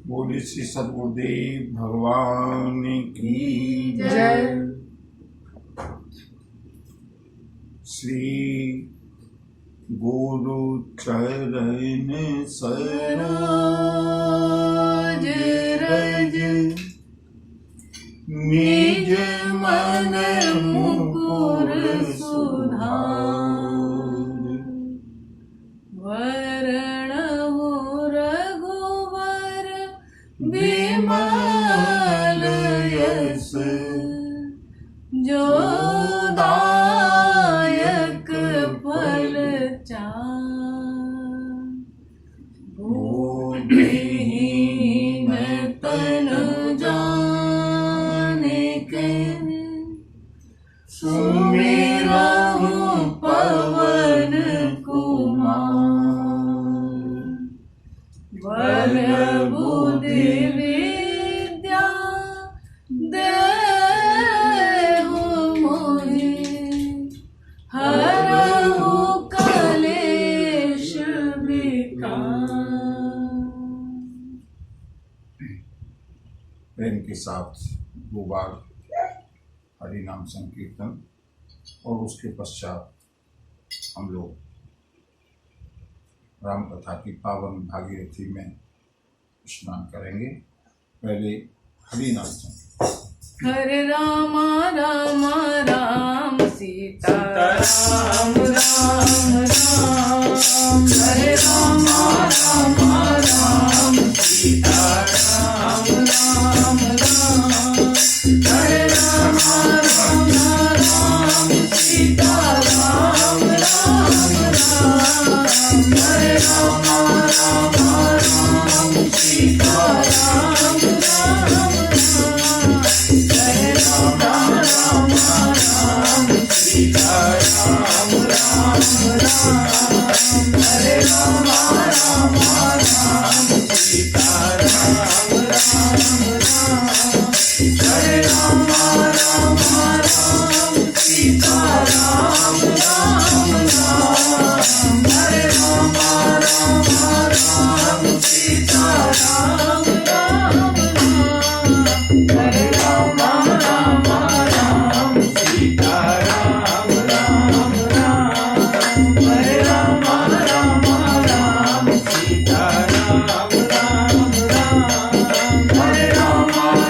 बोले श्री सद्गुरुदेव भगवान की जय। श्री गुरु चरण सरोज रज निज मन मुकुर सुधार। वरणहु रघुवर विमल यश जो दायक फल बुद्धिहीन तन जानिके सुमिरहु पवन कुमार। बल बुद्धि विद्या देहु मोहि हरहु कलेश विकार। प्रेम के साथ दो बार हरि नाम संकीर्तन और उसके पश्चात हम लोग राम कथा की पावन भागीरथी में स्नान करेंगे। पहले हरि नाम संकीर्तन। हरे राम राम राम सीता राम राम राम। हरे राम राम राम सीता राम राम राम। हरे राम राम राम सीता राम राम राम। हरे राम राम राम सीता राम राम राम। हरे राम राम राम सीता राम राम राम। हरे राम राम राम सीता राम राम राम। हरे राम राम राम सीता राम राम राम। हरे राम राम राम सीता राम राम राम। हरे राम राम राम सीता राम राम राम। हरे राम राम राम सीता राम राम राम। हरे राम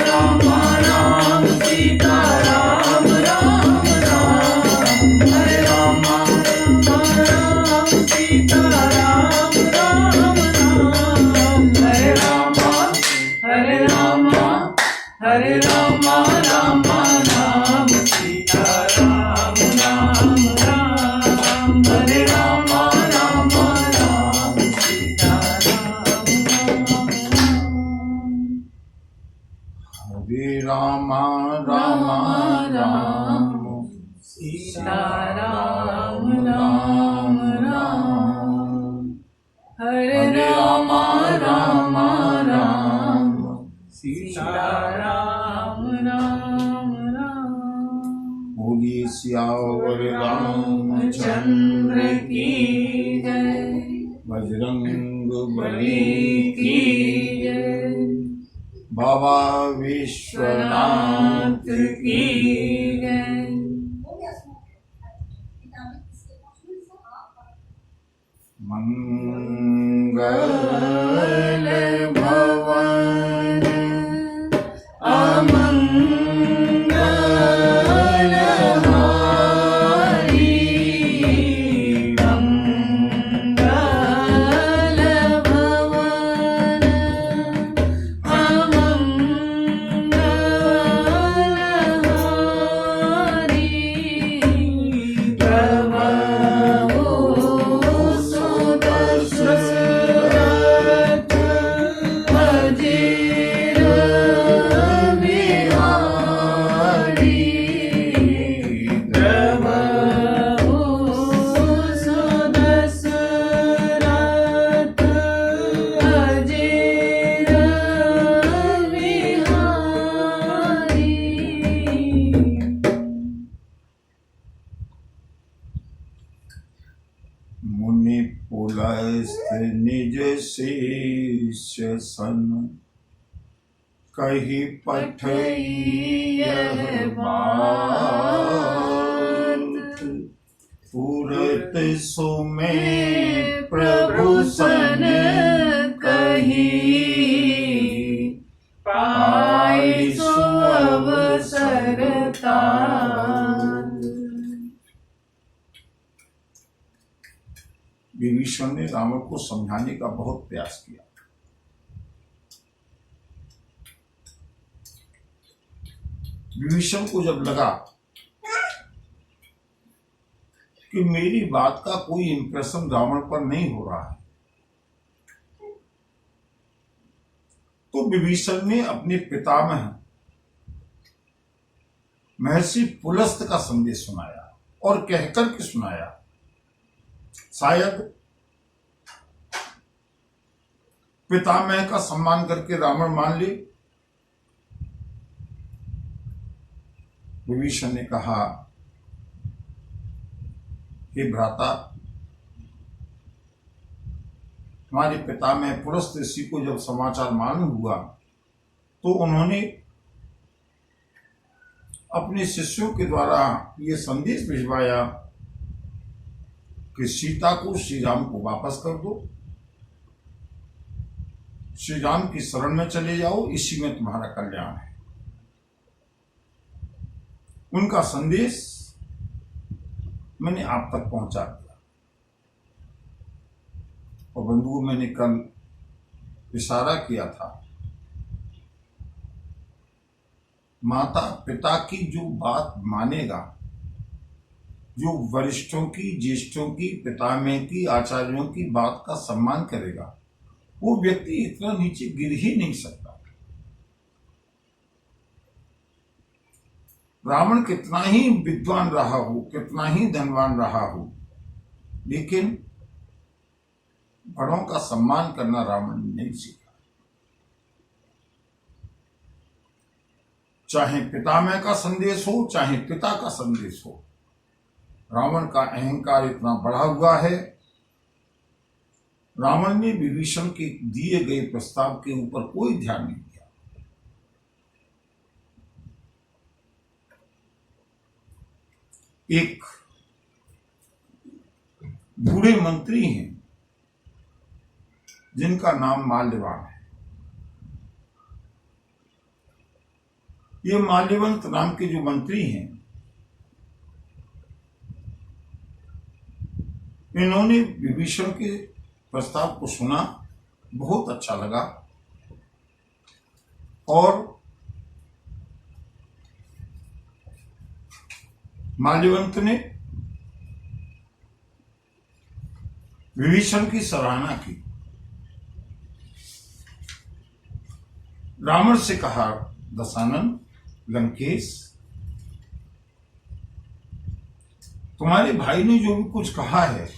राम राम सीता राम राम राम। हरे राम राम सीता राम राम राम। हरे राम हरे राम हरे राम राम राम सीता राम राम राम। हरे राम राम राम सीता राम राम राम। हरे राम राम राम सीता राम राम राम। हरे राम राम राम सीता राम राम राम। बोलिए सियावर रामचंद्र की जय। बजरंग बली की जय। बाबा विश्वनाथ की जय। मंगल भवन अमंगल हारी। मंगल भवन अमंगल हारी। प्रभु सुदशरथ अजीर बिहारी। प्रभु सुदशरथ अजीर बिहारी। मुनि पुलस्त निज शीश सन कही पठई यह बात, पूरत सुमे प्रभु सन कही, पाई सो अवसर तार। विभीषण ने रावण को समझाने का बहुत प्रयास किया। विभीषण को जब लगा कि मेरी बात का कोई इंप्रेशन रावण पर नहीं हो रहा है, तो विभीषण ने अपने पितामह महर्षि पुलस्त का संदेश सुनाया और कहकर के सुनाया, शायद पितामह का सम्मान करके रावण मान ले। विभीषण ने कहा, हे भ्राता, हमारे पितामह पुलस्त ऋषि को जब समाचार मालूम हुआ तो उन्होंने अपने शिष्यों के द्वारा ये संदेश भिजवाया कि सीता को श्री राम को वापस कर दो, श्री राम की शरण में चले जाओ, इसी में तुम्हारा कल्याण है। उनका संदेश मैंने आप तक पहुंचा दिया। और बंधुओं, मैंने कल इशारा किया था, माता पिता की जो बात मानेगा, जो वरिष्ठों की, ज्येष्ठों की, पितामह की, आचार्यों की बात का सम्मान करेगा, वो व्यक्ति इतना नीचे गिर ही नहीं सकता। रावण कितना ही विद्वान रहा हो, कितना ही धनवान रहा हो, लेकिन बड़ों का सम्मान करना रावण ने नहीं सीखा। चाहे पितामह का संदेश हो, चाहे पिता का संदेश हो, रावण का अहंकार इतना बढ़ा हुआ है। रावण ने विभीषण के दिए गए प्रस्ताव के ऊपर कोई ध्यान नहीं दिया। एक बूढ़े मंत्री हैं जिनका नाम माल्यवान है। ये माल्यवंत नाम के जो मंत्री हैं, इन्होंने विभीषण के प्रस्ताव को सुना, बहुत अच्छा लगा और माल्यवंत ने विभीषण की सराहना की। रावण से कहा, दशानन, लंकेश, तुम्हारे भाई ने जो भी कुछ कहा है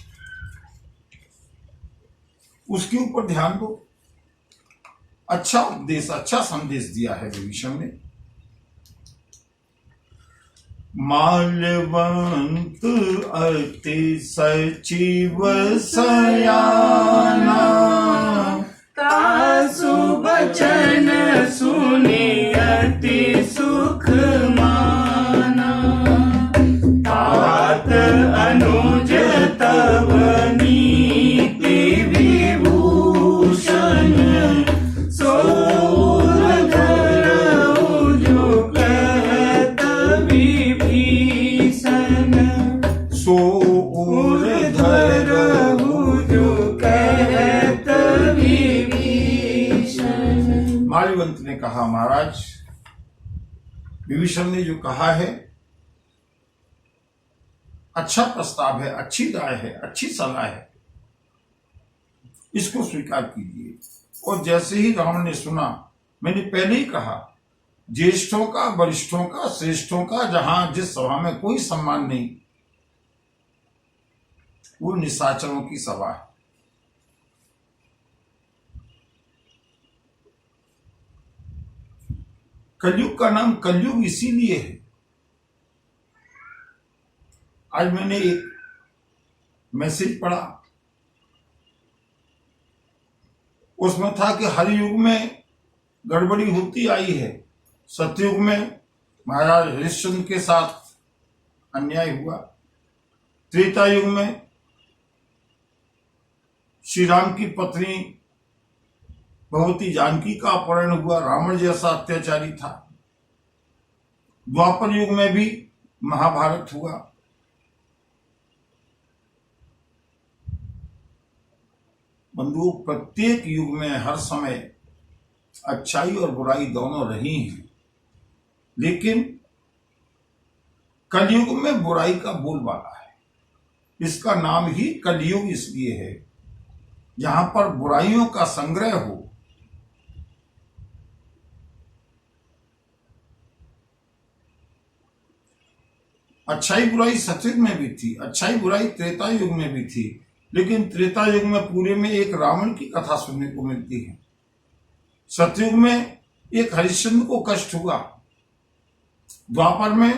उसके ऊपर ध्यान दो। अच्छा उपदेश, अच्छा संदेश दिया है विभीषण ने। माल्यवंत अति सचिव सयाना, तासु बचन सुने अति सुख माना। तात अनुज तव नीति विभूषण, माल्यवंत ने कहा, महाराज, विभीषण ने जो कहा है अच्छा प्रस्ताव है, अच्छी राय है, अच्छी सलाह है, इसको स्वीकार कीजिए। और जैसे ही रावण ने सुना, मैंने पहले ही कहा, ज्येष्ठों का, वरिष्ठों का, श्रेष्ठों का जहां जिस सभा में कोई सम्मान नहीं, वो निशाचरों की सभा है। कलयुग का नाम कलयुग इसीलिए है। आज मैंने एक मैसेज पढ़ा, उसमें था कि हर युग में गड़बड़ी होती आई है। सतयुग में महाराज हरिश्चंद्र के साथ अन्याय हुआ। त्रेता युग में श्री राम की पत्नी भगवती जानकी का अपहरण हुआ, रावण जैसा अत्याचारी था। द्वापर युग में भी महाभारत हुआ। बंधुओं, प्रत्येक युग में हर समय अच्छाई और बुराई दोनों रही हैं, लेकिन कलयुग में बुराई का बोलबाला है। इसका नाम ही कलयुग इसलिए है, जहां पर बुराइयों का संग्रह हो। अच्छाई बुराई सतयुग में भी थी, अच्छाई बुराई त्रेता युग में भी थी, लेकिन त्रेता युग में पूरे में एक रावण की कथा सुनने को मिलती है। सतयुग में एक हरिश्चंद्र को कष्ट हुआ। द्वापर में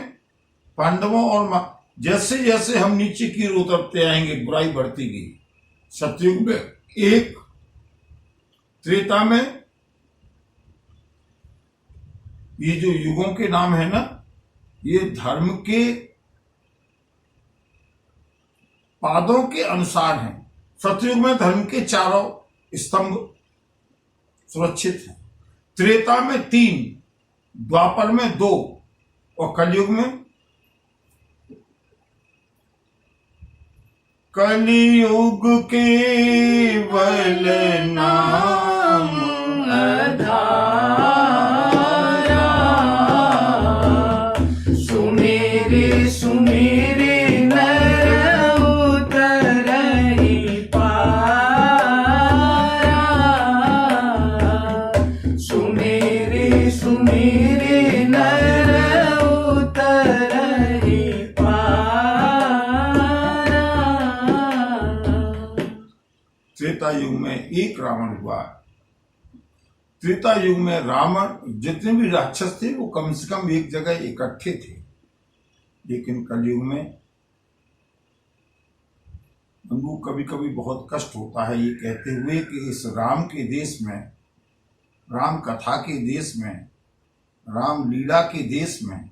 पांडवों और जैसे जैसे हम नीचे की ओर उतरते आएंगे बुराई बढ़ती गई। सतयुग में एक, त्रेता में, ये जो युगों के नाम है ना, ये धर्म के पादों के अनुसार हैं। सतयुग में धर्म के चारों स्तंभ सुरक्षित हैं। त्रेता में 3, द्वापर में 2 और कलयुग में कलियुग केवल नाम आधारा, सुमेरे सुमेरे नर उतरहि पारा, सुमेरे सुमेरे नर उतरहि त्रेता युग में एक रावण हुआ। त्रेता युग में रावण जितने भी राक्षस थे वो कम से कम एक जगह इकट्ठे थे, लेकिन कलयुग में बंधु कभी कभी बहुत कष्ट होता है ये कहते हुए कि इस राम के देश में, राम कथा के देश में, राम लीला के देश में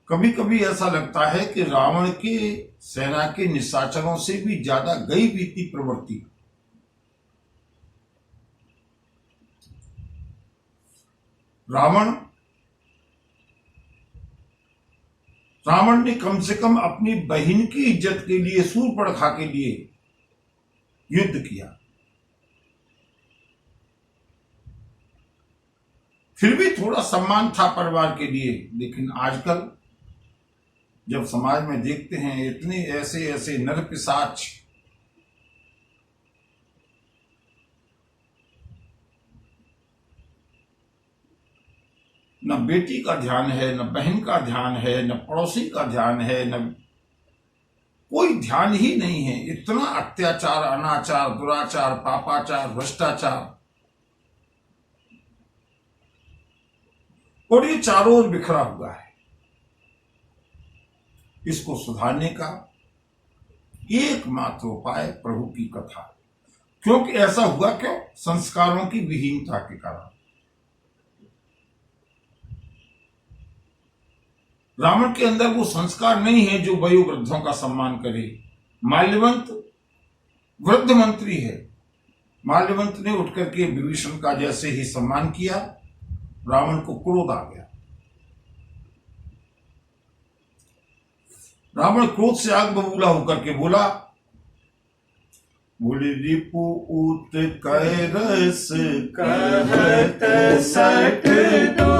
कभी कभी ऐसा लगता है कि रावण के सेना के निशाचरों से भी ज्यादा गई बीती प्रवृत्ति। रावण ने कम से कम अपनी बहन की इज्जत के लिए, सूर्पणखा के लिए युद्ध किया। फिर भी थोड़ा सम्मान था परिवार के लिए, लेकिन आजकल जब समाज में देखते हैं इतने ऐसे ऐसे नर पिशाच न बेटी का ध्यान है, न बहन का ध्यान है, न पड़ोसी का ध्यान है, न कोई ध्यान ही नहीं है। इतना अत्याचार, अनाचार, दुराचार, पापाचार, भ्रष्टाचार, और ये चारों ओर बिखरा हुआ है। इसको सुधारने का एकमात्र उपाय प्रभु की कथा। क्योंकि ऐसा हुआ क्यों? संस्कारों की विहीनता के कारण। रावण के अंदर वो संस्कार नहीं है जो वयोवृद्धों का सम्मान करे। माल्यवंत वृद्ध मंत्री है। माल्यवंत ने उठकर के विभीषण का जैसे ही सम्मान किया, रावण को क्रोध आ गया। रावण क्रोध से आग बबूला होकर के बोला, बोले रिपु ऊत कैरस कहत सठ दो,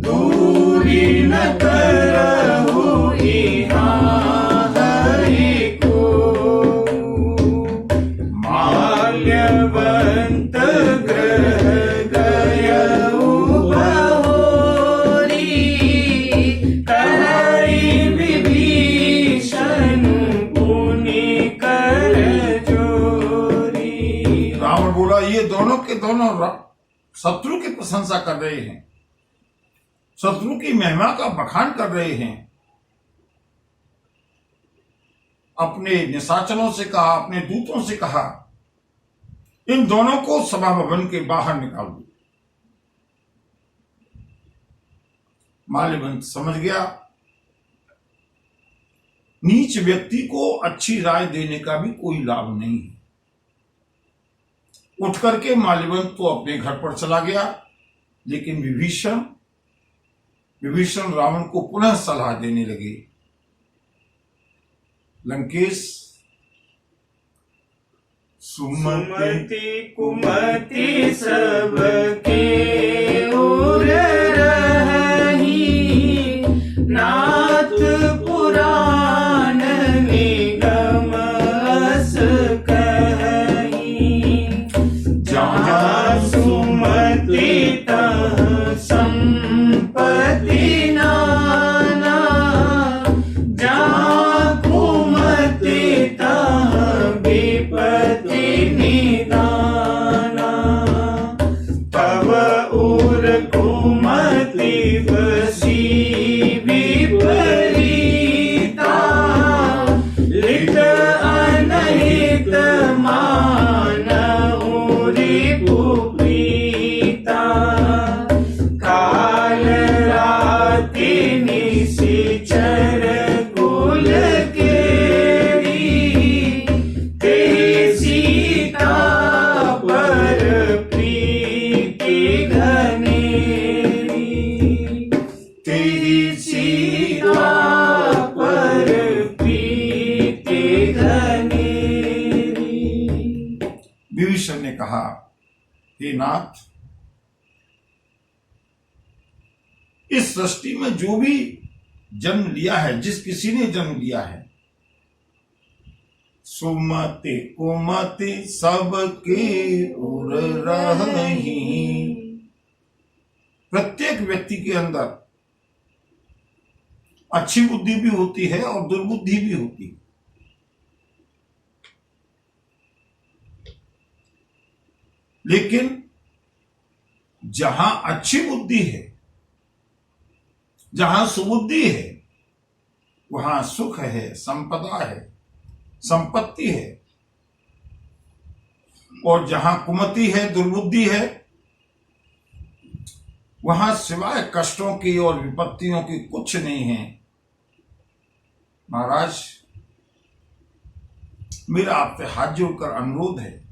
दूरी न करहु इहाँ हरि को, माल्यवंत ग्रह गयउ बहोरी, करई विभीषण पुनि कर जोरी। रावण बोला, ये दोनों के दोनों शत्रु की प्रशंसा कर रहे हैं, शत्रु की महिमा का बखान कर रहे हैं। अपने निशाचरों से कहा, अपने दूतों से कहा, इन दोनों को सभा भवन के बाहर निकाल दो। माल्यवंत समझ गया नीच व्यक्ति को अच्छी राय देने का भी कोई लाभ नहीं है। उठ करके माल्यवंत तो अपने घर पर चला गया, लेकिन विभीषण रावण को पुनः सलाह देने लगे। लंकेश, सुमति कुमति सबके ओर रही, नाथ पुराण निगम अस कही। जहाँ सुमति तहाँ संपत्ति नाना, जहाँ कुमति तहाँ विपत्ति निदाना। तब उर कुमति बसी विपरीता, लिट अनहित मानहु रिपुप्रीता। काल राति निशिचर कुल केरी, ते सीता पर प्रीति घनेरी। तेरी सीता पर प्रीति घनेरी। विभीषण ने कहा, हे नाथ, इस सृष्टि में जो भी जन्म लिया है, जिस किसी ने जन्म लिया है, सुमति कुमति सबके उर रही। प्रत्येक व्यक्ति के अंदर अच्छी बुद्धि भी होती है और दुर्बुद्धि भी होती है। लेकिन जहां अच्छी बुद्धि है, जहां सुबुद्धि है, वहां सुख है, संपदा है, संपत्ति है। और जहां कुमति है, दुर्बुद्धि है, वहां सिवाय कष्टों की और विपत्तियों की कुछ नहीं है। महाराज, मेरा आपसे हाथ जोड़कर अनुरोध है।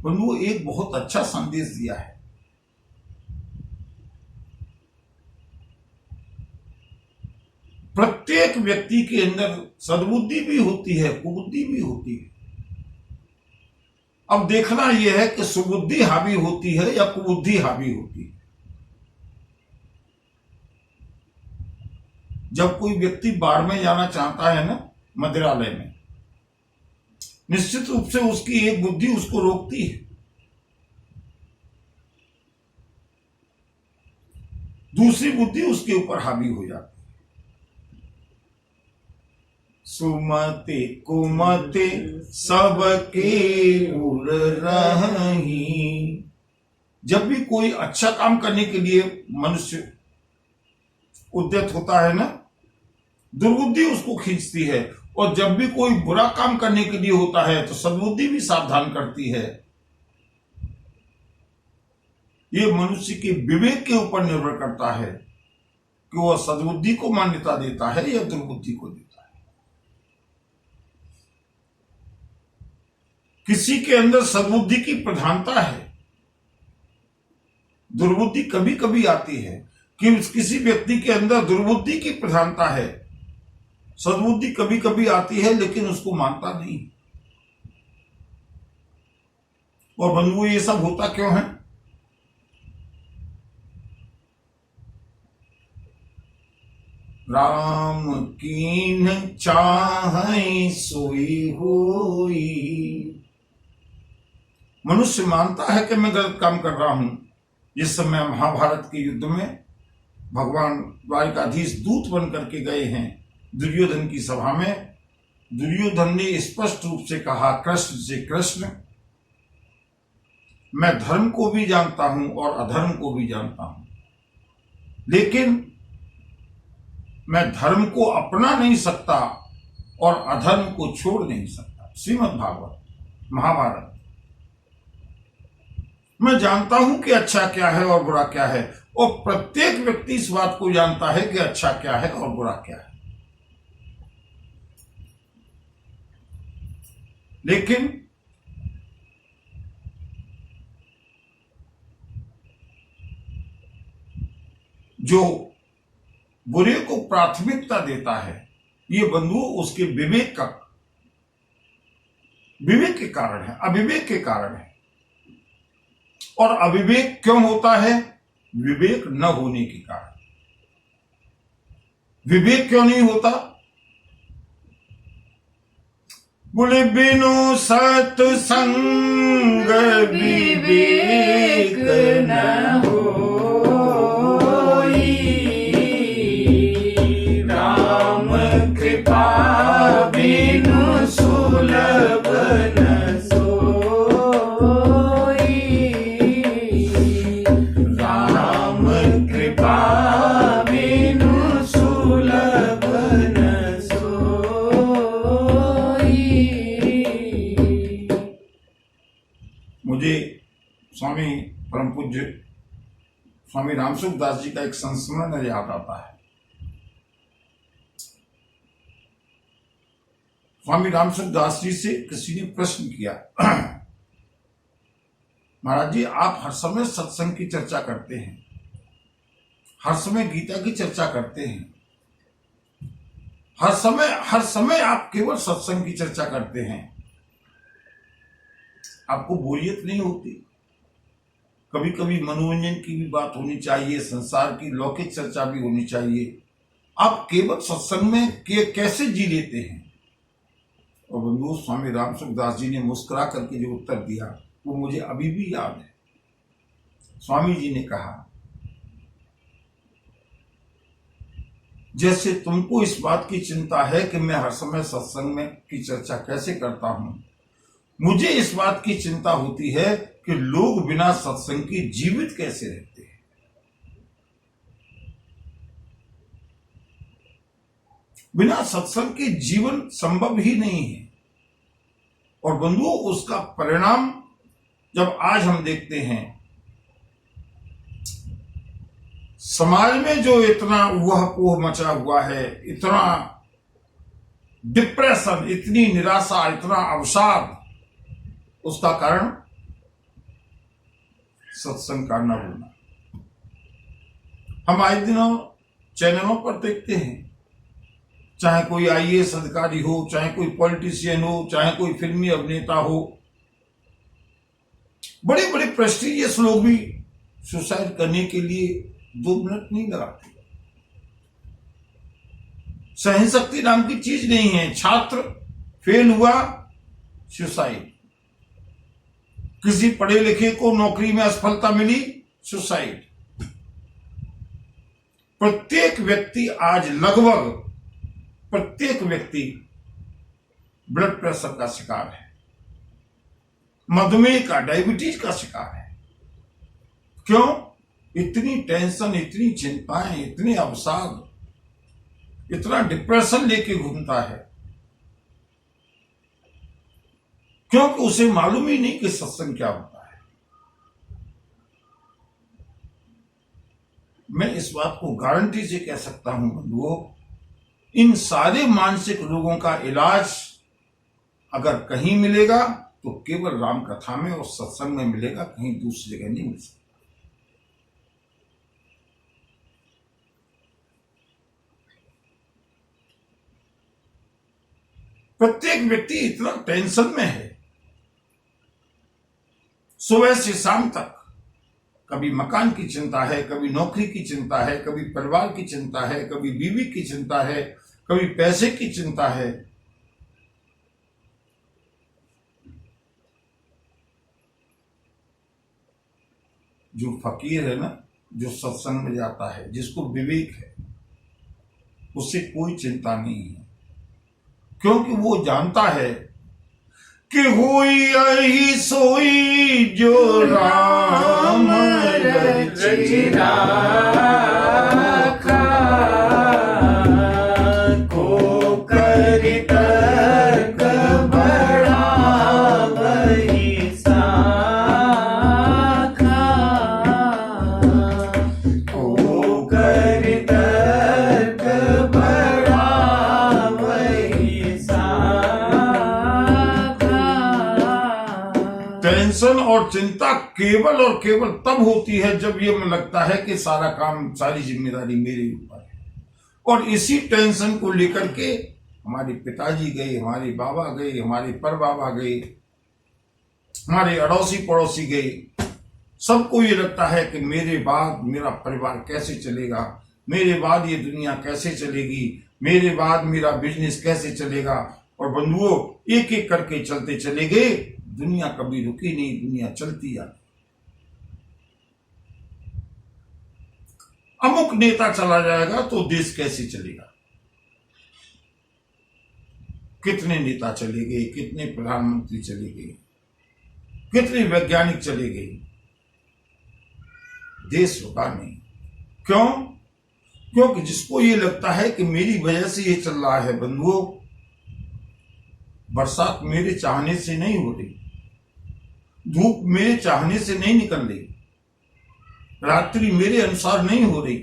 उन्होंने एक बहुत अच्छा संदेश दिया है। प्रत्येक व्यक्ति के अंदर सद्बुद्धि भी होती है, कुबुद्धि भी होती है। अब देखना यह है कि सुबुद्धि हावी होती है या कुबुद्धि हावी होती है। जब कोई व्यक्ति बाढ़ में जाना चाहता है ना, मंदिरालय में, निश्चित रूप से उसकी एक बुद्धि उसको रोकती है। दूसरी बुद्धि उसके ऊपर हावी हो जाती है। सुमति कुमति सबके उर रही। जब भी कोई अच्छा काम करने के लिए मनुष्य उद्यत होता है ना, दुर्बुद्धि उसको खींचती है। और जब भी कोई बुरा काम करने के लिए होता है तो सद्बुद्धि भी सावधान करती है। ये मनुष्य के विवेक के ऊपर निर्भर करता है कि वह सद्बुद्धि को मान्यता देता है या दुर्बुद्धि को देता है। किसी के अंदर सद्बुद्धि की प्रधानता है, दुर्बुद्धि कभी कभी आती है। कि किसी व्यक्ति के अंदर दुर्बुद्धि की प्रधानता है, सद्बुद्धि कभी कभी आती है, लेकिन उसको मानता नहीं। और बंधुओं, ये सब होता क्यों है? राम कीन चाहे सोई होई। मनुष्य मानता है कि मैं गलत काम कर रहा हूं। जिस समय महाभारत के युद्ध में भगवान द्वारिकाधीश दूत बन करके गए हैं दुर्योधन की सभा में, दुर्योधन ने स्पष्ट रूप से कहा कृष्ण से, कृष्ण, मैं धर्म को भी जानता हूं और अधर्म को भी जानता हूं, लेकिन मैं धर्म को अपना नहीं सकता और अधर्म को छोड़ नहीं सकता। श्रीमद् भागवत, महाभारत। मैं जानता हूं कि अच्छा क्या है और बुरा क्या है, और प्रत्येक व्यक्ति इस बात को जानता है कि अच्छा क्या है और बुरा क्या है। लेकिन जो बुरे को प्राथमिकता देता है, ये बंधु उसके विवेक के कारण है, अविवेक के कारण है। और अविवेक क्यों होता है? विवेक न होने के कारण। विवेक क्यों नहीं होता? बोले बिनु सत्संग विवेक न होई, राम कृपा बिनु सुलभ न सोई, राम कृपा बिनु सुलभ न सोई। मुझे स्वामी परम पूज्य स्वामी रामसुख दास जी का एक संस्मरण याद आता है। स्वामी रामसुख दास जी से किसी ने प्रश्न किया, महाराज जी आप हर समय सत्संग की चर्चा करते हैं, हर समय गीता की चर्चा करते हैं, हर समय आप केवल सत्संग की चर्चा करते हैं, आपको बोरियत नहीं होती? कभी कभी मनोरंजन की भी बात होनी चाहिए, संसार की लौकिक चर्चा भी होनी चाहिए। आप केवल सत्संग में कैसे जी लेते हैं? और बंधु स्वामी रामसुख दास जी ने मुस्कुरा करके जो उत्तर दिया वो मुझे अभी भी याद है। स्वामी जी ने कहा, जैसे तुमको इस बात की चिंता है कि मैं हर समय सत्संग में की चर्चा कैसे करता हूं, मुझे इस बात की चिंता होती है कि लोग बिना सत्संग की जीवित कैसे रहते हैं। बिना सत्संग के जीवन संभव ही नहीं है। और बंधुओं उसका परिणाम जब आज हम देखते हैं, समाज में जो इतना उहापोह मचा हुआ है, इतना डिप्रेशन, इतनी निराशा, इतना अवसाद, उसका कारण सत्संग का न होना। हम आए दिनों चैनलों पर देखते हैं, चाहे कोई आईएएस अधिकारी हो, चाहे कोई पॉलिटिशियन हो, चाहे कोई फिल्मी अभिनेता हो, बड़े बड़े प्रेस्टिजियस लोग भी सुसाइड करने के लिए 2 मिनट नहीं लगाते। सहनशक्ति नाम की चीज नहीं है। छात्र फेल हुआ, सुसाइड। किसी पढ़े लिखे को नौकरी में असफलता मिली, सुसाइड। प्रत्येक व्यक्ति आज, लगभग प्रत्येक व्यक्ति ब्लड प्रेशर का शिकार है, मधुमेह का, डायबिटीज का शिकार है। क्यों? इतनी टेंशन, इतनी चिंताएं, इतने अवसाद, इतना डिप्रेशन लेके घूमता है, क्योंकि उसे मालूम ही नहीं कि सत्संग क्या होता है। मैं इस बात को गारंटी से कह सकता हूं बंधुओं, इन सारे मानसिक रोगों का इलाज अगर कहीं मिलेगा तो केवल राम कथा में और सत्संग में मिलेगा, कहीं दूसरी जगह नहीं मिल सकता। प्रत्येक व्यक्ति इतना टेंशन में है, सुबह से शाम तक। कभी मकान की चिंता है, कभी नौकरी की चिंता है, कभी परिवार की चिंता है, कभी बीवी की चिंता है, कभी पैसे की चिंता है। जो फकीर है ना, जो सत्संग में जाता है, जिसको विवेक है, उससे कोई चिंता नहीं है, क्योंकि वो जानता है कि होई यही सोई जो राम रचि राखा, को करि तर्क बढ़ावा। टेंशन और चिंता केवल और केवल तब होती है जब ये में लगता है कि सारा काम, सारी जिम्मेदारी मेरे ऊपर है। और इसी टेंशन को लेकर के हमारे पिताजी गए, हमारे बाबा गए, हमारे परबाबा गए, हमारे अड़ोसी पड़ोसी गए। सबको ये लगता है कि मेरे बाद मेरा परिवार कैसे चलेगा, मेरे बाद ये दुनिया कैसे चलेगी, मेरे बाद मेरा बिजनेस कैसे चलेगा। और बंधुओं, एक एक करके चलते चले गए, दुनिया कभी रुकी नहीं, दुनिया चलती आई। अमुक नेता चला जाएगा तो देश कैसे चलेगा। कितने नेता चले गए, कितने प्रधानमंत्री चले गए, कितने वैज्ञानिक चले गए, देश रुका नहीं। क्यों? क्योंकि जिसको ये लगता है कि मेरी वजह से ये चल रहा है। बंधुओं, बरसात मेरे चाहने से नहीं हो रही, धूप मेरे चाहने से नहीं निकल रही, रात्रि मेरे अनुसार नहीं हो रही,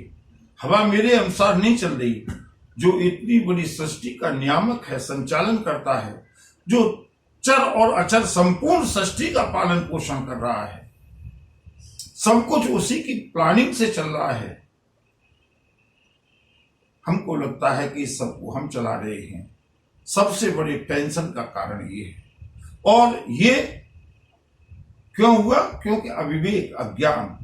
हवा मेरे अनुसार नहीं चल रही। जो इतनी बड़ी सृष्टि का नियामक है, संचालन करता है, जो चर और अचर संपूर्ण सृष्टि का पालन पोषण कर रहा है, सब कुछ उसी की प्लानिंग से चल रहा है। हमको लगता है कि सबको हम चला रहे हैं। सबसे बड़ी टेंशन का कारण ये है। और ये क्यों हुआ? क्योंकि अविवेक, अज्ञान।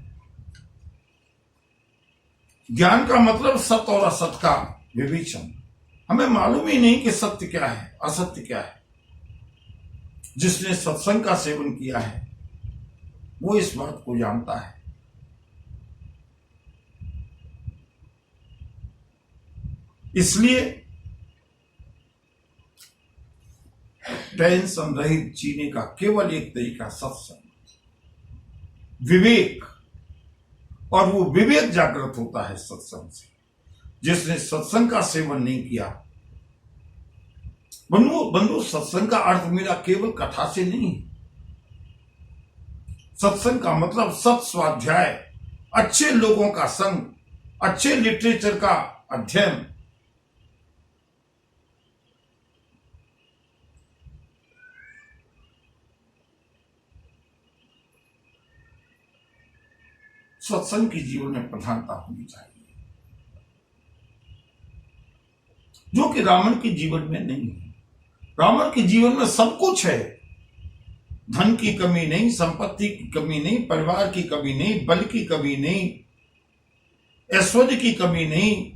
ज्ञान का मतलब सत्य और असत्य का विवेचन। हमें मालूम ही नहीं कि सत्य क्या है, असत्य क्या है। जिसने सत्संग का सेवन किया है वो इस बात को जानता है। इसलिए टेंशन रहित जीने का केवल एक तरीका सत्संग, विवेक। और वो विवेक जागृत होता है सत्संग से। जिसने सत्संग का सेवन नहीं किया, बंधु सत्संग का अर्थ मेरा केवल कथा से नहीं है। सत्संग का मतलब सत स्वाध्याय, अच्छे लोगों का संग, अच्छे लिटरेचर का अध्ययन। सत्संग की जीवन में प्रधानता होनी चाहिए, जो कि रावण के जीवन में नहीं है। रावण के जीवन में सब कुछ है। धन की कमी नहीं, संपत्ति की कमी नहीं, परिवार की कमी नहीं, बल की कमी नहीं, ऐश्वर्य की कमी नहीं,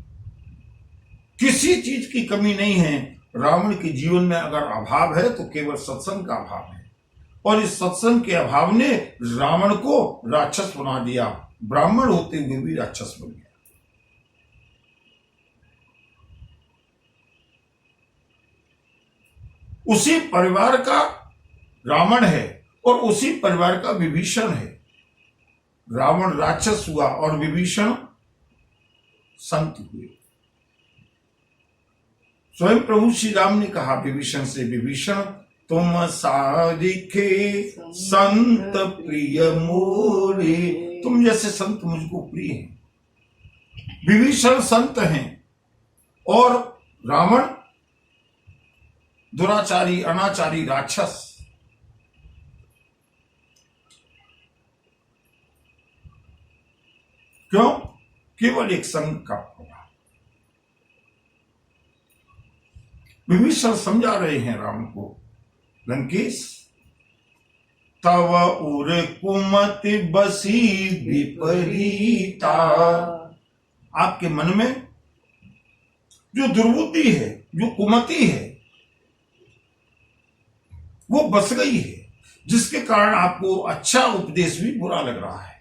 किसी चीज की कमी नहीं है। रावण के जीवन में अगर अभाव है तो केवल सत्संग का अभाव है। और इस सत्संग के अभाव ने रावण को राक्षस बना दिया। ब्राह्मण होते हुए भी राक्षस बन गया। उसी परिवार का रावण है और उसी परिवार का विभीषण है। रावण राक्षस हुआ और विभीषण संत हुए। स्वयं प्रभु श्री राम ने कहा विभीषण से, विभीषण तुम सारिखे संत प्रिय मोरे, तुम जैसे संत मुझको प्रिय हैं। विभीषण संत हैं और रावण दुराचारी, अनाचारी, राक्षस। क्यों? केवल एक संग का प्रभाव। विभीषण समझा रहे हैं राम को, लंकेश तव उर कुमति बसी विपरीता, आपके मन में जो दुर्बुद्धि है, जो कुमति है, वो बस गई है, जिसके कारण आपको अच्छा उपदेश भी बुरा लग रहा है।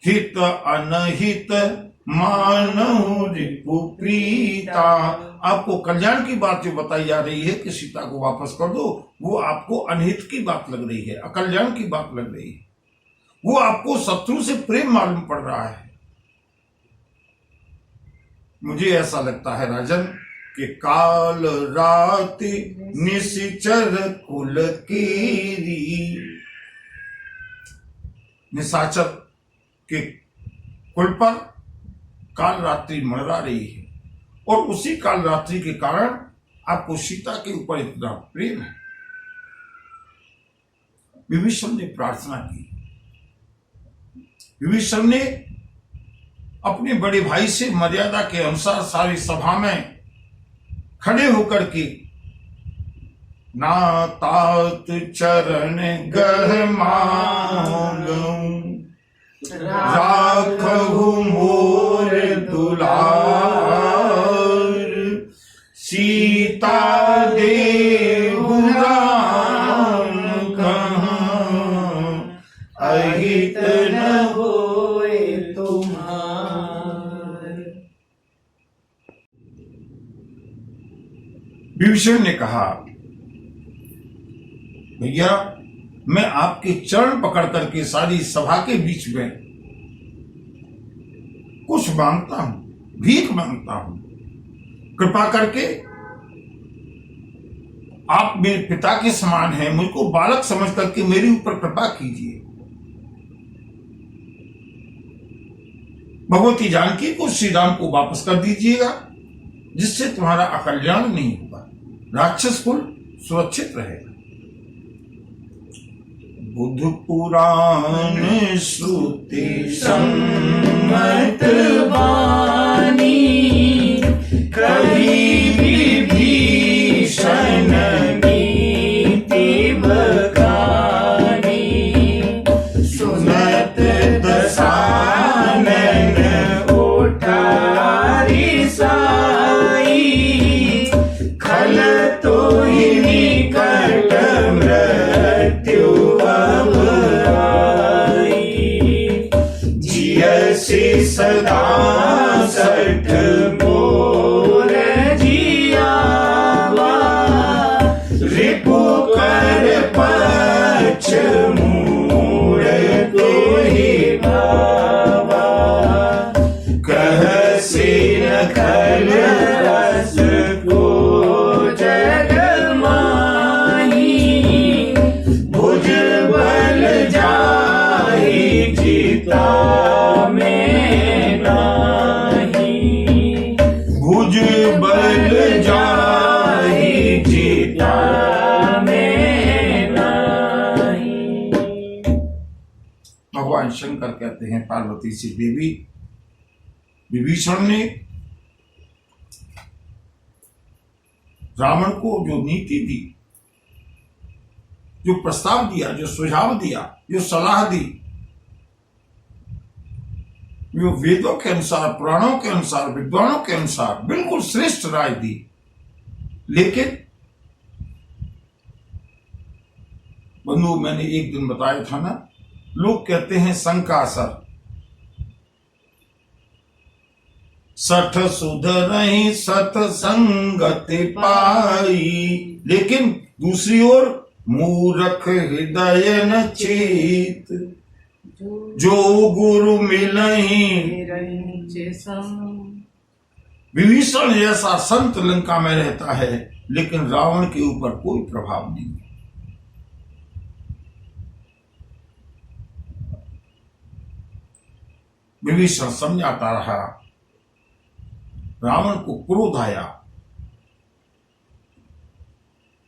हित अनहित मानहु रिपु प्रीता, आपको कल्याण की बात जो बताई जा रही है कि सीता को वापस कर दो, वो आपको अनहित की बात लग रही है, अकल्याण की बात लग रही है। वो आपको शत्रु से प्रेम मालूम पड़ रहा है। मुझे ऐसा लगता है राजन कि काल रात निशिचर कुल केरी, निशाचर के कुल पर काल रात्रि मंडरा रही है और उसी काल रात्रि के कारण आपको सीता के ऊपर इतना प्रेम है। विभीषण ने प्रार्थना की। विभीषण ने अपने बड़े भाई से मर्यादा के अनुसार सारी सभा में खड़े होकर के ना तात चरण गह मांगूं राखहु मोर दुलार सीता देहु राम कहाँ अहित न होए तुम्हार। विभीषण ने कहा, भैया मैं आपके चरण पकड़ करके सारी सभा के बीच में कुछ मांगता हूं, भीख मांगता हूं, कृपा करके आप मेरे पिता के समान हैं, मुझको बालक समझ करके मेरे ऊपर कृपा कीजिए। भगवती जानकी को श्री राम को वापस कर दीजिएगा, जिससे तुम्हारा अकल्याण नहीं होगा, राक्षस कुल सुरक्षित रहेगा। बुद्ध पुराण श्रुति सम्मत वाणी कभी विभीषण नीति बखानी सुनत दसानन उठारी साई खल तो ही निकट मृत्यु अब आई जियसि सदा सठ मोर जियावा रिपु कर पक्ष मूढ़ तो ही भावा कहसि न खल रस को जग माही भुज बल जाहि जीता में नाही भुज बल जाहि जीता में नाही। भगवान शंकर कहते हैं पार्वती से, देवी विभीषण ने रावण को जो नीति दी, जो प्रस्ताव दिया, जो सुझाव दिया, जो सलाह दी, जो वेदों के अनुसार, पुराणों के अनुसार, विद्वानों के अनुसार बिल्कुल श्रेष्ठ राय दी, लेकिन बंधु मैंने एक दिन बताया था ना, लोग कहते हैं संग का असर, सठ सुधरहि सतसंगति पाई, लेकिन दूसरी ओर मूरख हृदय न चेत जो गुरु मिलहि। विभीषण जैसा संत लंका में रहता है, लेकिन रावण के ऊपर कोई प्रभाव नहीं है। विभीषण समझाता रहा, रावण को क्रोध आया।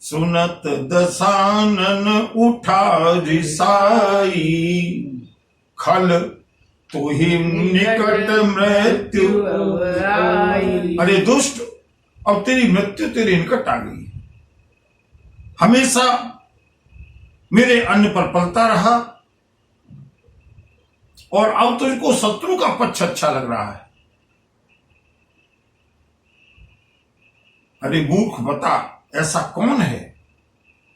सुनत दसानन उठा रिसाई खल तो ही निकट मृत्यु आई। अरे दुष्ट, अब तेरी मृत्यु तेरे निकट आ गई। हमेशा मेरे अन्न पर पलता रहा और अब तुझको शत्रु का पक्ष अच्छा लग रहा है। अरे मूर्ख, बता ऐसा कौन है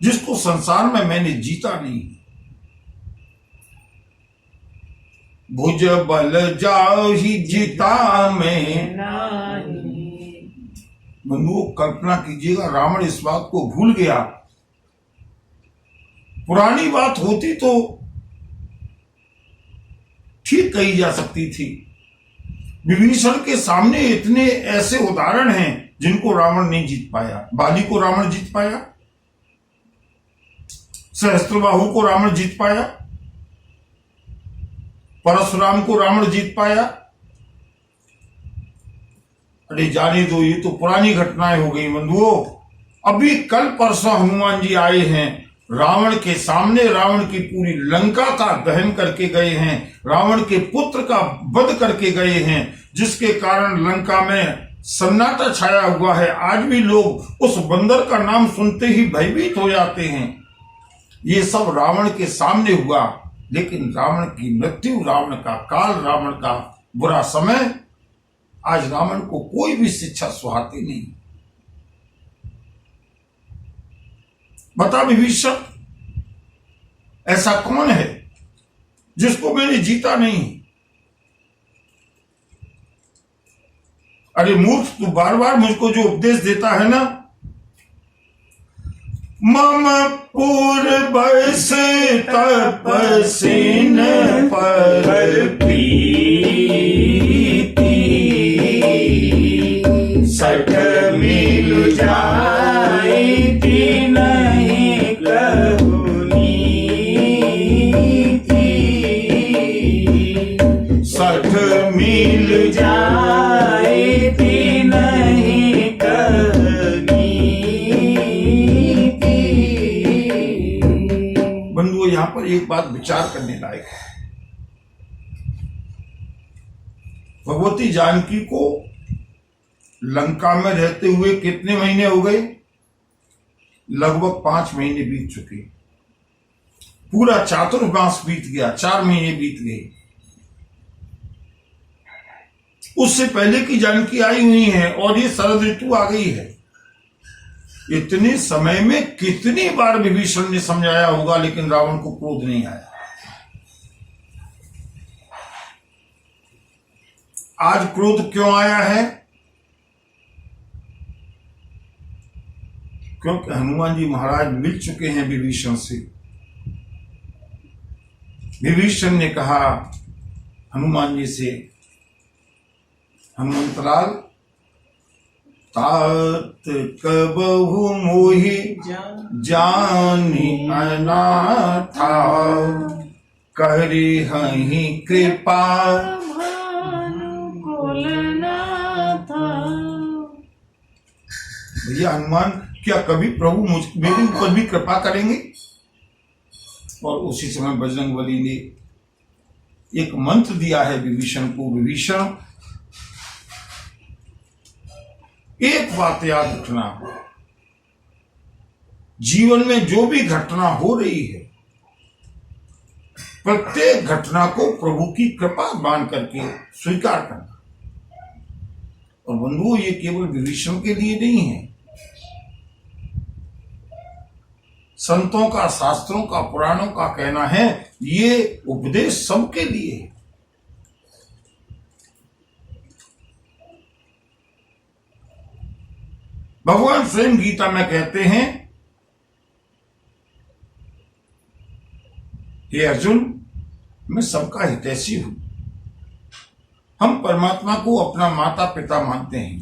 जिसको संसार में मैंने जीता नहीं। भुज बल जाहि जीता में बंधुओं, कल्पना कीजिएगा, रावण इस बात को भूल गया। पुरानी बात होती तो ठीक कही जा सकती थी। विभीषण के सामने इतने ऐसे उदाहरण हैं जिनको रावण नहीं जीत पाया। बाली को रावण जीत पाया, सहस्त्रबाहु को रावण जीत पाया, परशुराम को रावण जीत पाया। अरे जाने दो, ये तो पुरानी घटनाएं हो गई बंधुओं। अभी कल परसों हनुमान जी आए हैं रावण के सामने रावण की पूरी लंका का दहन करके गए हैं, रावण के पुत्र का वध करके गए हैं, जिसके कारण लंका में सन्नाटा छाया हुआ है। आज भी लोग उस बंदर का नाम सुनते ही भयभीत हो जाते हैं। ये सब रावण के सामने हुआ, लेकिन रावण की मृत्यु, रावण का काल, रावण का बुरा समय, आज रावण को कोई भी शिक्षा सुहाती नहीं। बता विभीषण, ऐसा कौन है जिसको मैंने जीता नहीं? अरे मूर्ख, तू बार बार मुझको जो उपदेश देता है ना, मम पूर्वस तपसिन पर प्रीति सठ मिल जाए नहीं कहूँ नीति, सठ मिल जाए नहीं कहनी। बंधुओं, यहां पर एक बात विचार करने लायक है। भगवती जानकी को लंका में रहते हुए कितने महीने हो गए? लगभग 5 महीने बीत चुके। पूरा चातुर्मास बीत गया, 4 महीने बीत गए। उससे पहले की जानकी आई हुई है और ये शरद ऋतु आ गई है। इतने समय में कितनी बार विभीषण ने समझाया होगा, लेकिन रावण को क्रोध नहीं आया। आज क्रोध क्यों आया है? क्योंकि हनुमान जी महाराज मिल चुके हैं विभीषण से। विभीषण ने कहा हनुमान जी से, हनुमंतलाल, तात कबहु मोहि जानी अनाथा, करे हहि कृपा भैया हनुमान, क्या कभी प्रभु मेरे ऊपर भी कृपा करेंगे? और उसी समय बजरंगबली ने एक मंत्र दिया है विभीषण को, विभीषण एक बात याद रखना, जीवन में जो भी घटना हो रही है, प्रत्येक घटना को प्रभु की कृपा मान करके स्वीकार करना। और बंधुओं, ये केवल विभीषण के लिए नहीं है, संतों का, शास्त्रों का, पुराणों का कहना है, ये उपदेश सबके लिए है। भगवान स्वयं गीता में कहते हैं, हे अर्जुन, मैं सबका हितैषी हूं। हम परमात्मा को अपना माता पिता मानते हैं।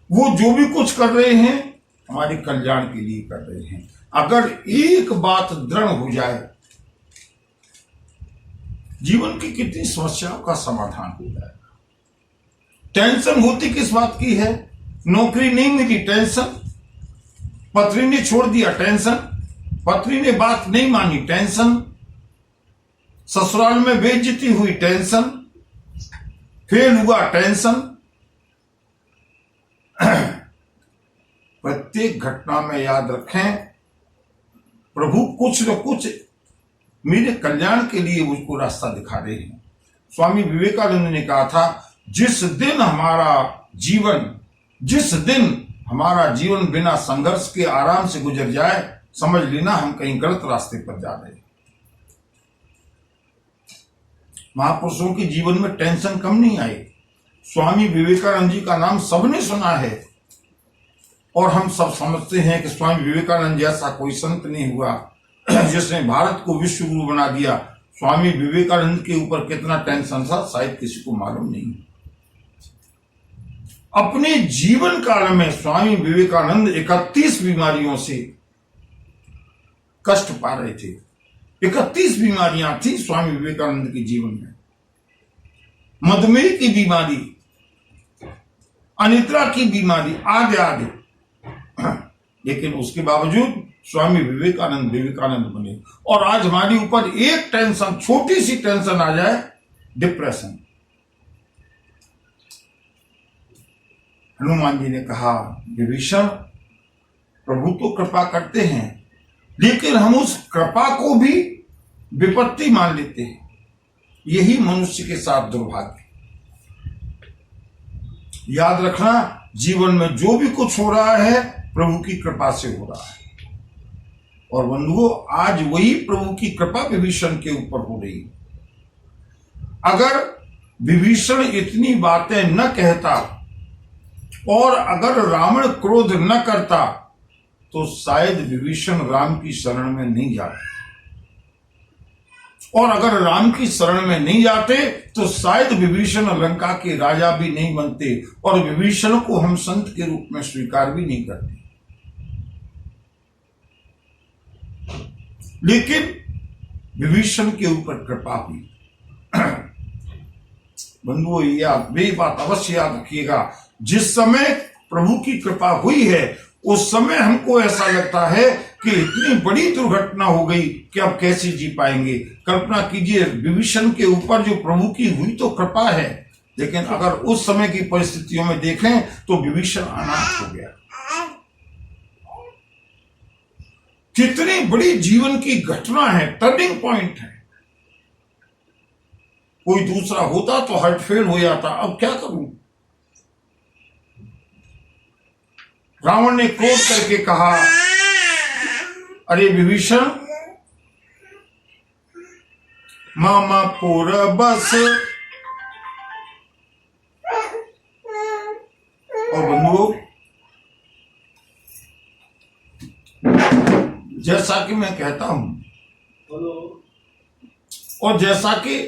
वो जो भी कुछ कर रहे हैं हमारे कल्याण के लिए कर रहे हैं। अगर एक बात दृढ़ हो जाए, जीवन की कितनी समस्याओं का समाधान हो जाएगा। टेंशन होती किस बात की है? नौकरी नहीं मिली, टेंशन। पत्नी ने छोड़ दिया, टेंशन। पत्नी ने बात नहीं मानी, टेंशन। ससुराल में बेइज्जती हुई, टेंशन। फेल हुआ, टेंशन। प्रत्येक घटना में याद रखें, प्रभु कुछ न कुछ मेरे कल्याण के लिए मुझको रास्ता दिखा रहे हैं। स्वामी विवेकानंद ने कहा था, जिस दिन हमारा जीवन बिना संघर्ष के आराम से गुजर जाए, समझ लेना हम कहीं गलत रास्ते पर जा रहे हैं। महापुरुषों के जीवन में टेंशन कम नहीं आई। स्वामी विवेकानंद जी का नाम सबने सुना है और हम सब समझते हैं कि स्वामी विवेकानंद जैसा कोई संत नहीं हुआ जिसने भारत को विश्व गुरु बना दिया। स्वामी विवेकानंद के ऊपर कितना टेंशन था शायद किसी को मालूम नहीं। अपने जीवन काल में स्वामी विवेकानंद 31 बीमारियों से कष्ट पा रहे थे। 31 बीमारियां थी स्वामी विवेकानंद के जीवन में। मधुमेह की बीमारी, अनिद्रा की बीमारी, आदि आदि। लेकिन उसके बावजूद स्वामी विवेकानंद बने। और आज हमारे ऊपर एक टेंशन, छोटी सी टेंशन आ जाए, डिप्रेशन। हनुमान जी ने कहा, विभीषण प्रभु तो कृपा करते हैं, लेकिन हम उस कृपा को भी विपत्ति मान लेते हैं। यही मनुष्य के साथ दुर्भाग्य। याद रखना, जीवन में जो भी कुछ हो रहा है प्रभु की कृपा से हो रहा है। और बंधुओं, आज वही प्रभु की कृपा विभीषण के ऊपर हो रही है। अगर विभीषण इतनी बातें न कहता और अगर रावण क्रोध न करता तो शायद विभीषण राम की शरण में नहीं जाते, और अगर राम की शरण में नहीं जाते तो शायद विभीषण लंका के राजा भी नहीं बनते, और विभीषण को हम संत के रूप में स्वीकार भी नहीं करते। लेकिन विभीषण के ऊपर कृपा हुई। बंधुओं, ये बात अवश्य याद रखिएगा, जिस समय प्रभु की कृपा हुई है उस समय हमको ऐसा लगता है कि इतनी बड़ी दुर्घटना हो गई कि अब कैसे जी पाएंगे। कल्पना कीजिए, विभीषण के ऊपर जो प्रभु की हुई तो कृपा है, लेकिन अगर उस समय की परिस्थितियों में देखें तो विभीषण अनाथ हो गया। कितनी बड़ी जीवन की घटना है, टर्निंग पॉइंट है। कोई दूसरा होता तो हार्ट फेल हो जाता, अब क्या करूं। रावण ने क्रोध करके कहा, अरे विभीषण, मामा पुर बस। और बंधुओं, जैसा कि मैं कहता हूं और जैसा कि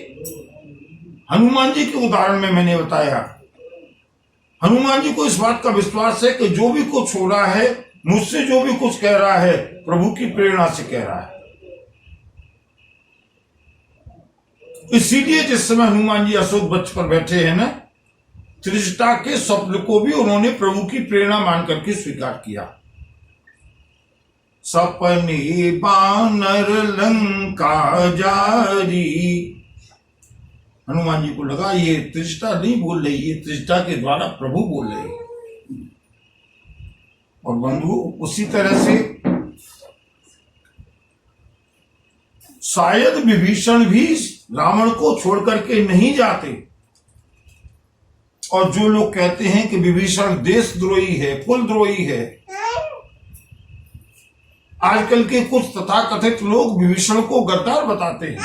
हनुमान जी के उदाहरण में मैंने बताया, हनुमान जी को इस बात का विश्वास है कि जो भी कुछ हो रहा है, मुझसे जो भी कुछ कह रहा है, प्रभु की प्रेरणा से कह रहा है। इसीलिए जिस समय हनुमान जी अशोक वृक्ष पर बैठे हैं ना, त्रिजटा के स्वप्न को भी उन्होंने प्रभु की प्रेरणा मान करके स्वीकार किया। सपने बानर लंका जारी। हनुमान जी को लगा ये त्रिजटा नहीं बोल रही, ये त्रिजटा के द्वारा प्रभु बोल रहे हैं। और बंधु, उसी तरह से शायद विभीषण भी रावण को छोड़ करके नहीं जाते। और जो लोग कहते हैं कि विभीषण देशद्रोही है, कुलद्रोही है, आजकल के कुछ तथाकथित लोग विभीषण को गद्दार बताते हैं।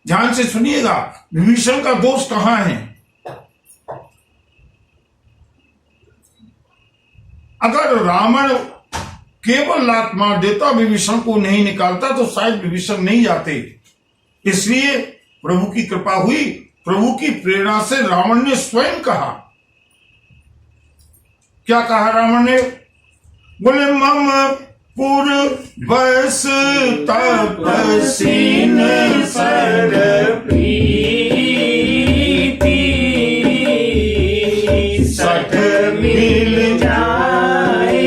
ध्यान से सुनिएगा, विभीषण का दोष कहां है। अगर रावण केवल लात मार देता, विभीषण को नहीं निकालता, तो शायद विभीषण नहीं जाते। इसलिए प्रभु की कृपा हुई, प्रभु की प्रेरणा से रावण ने स्वयं कहा। क्या कहा रावण ने? बोले, मम पुर बस तपसीन सर प्रीति, सठ मिल जाए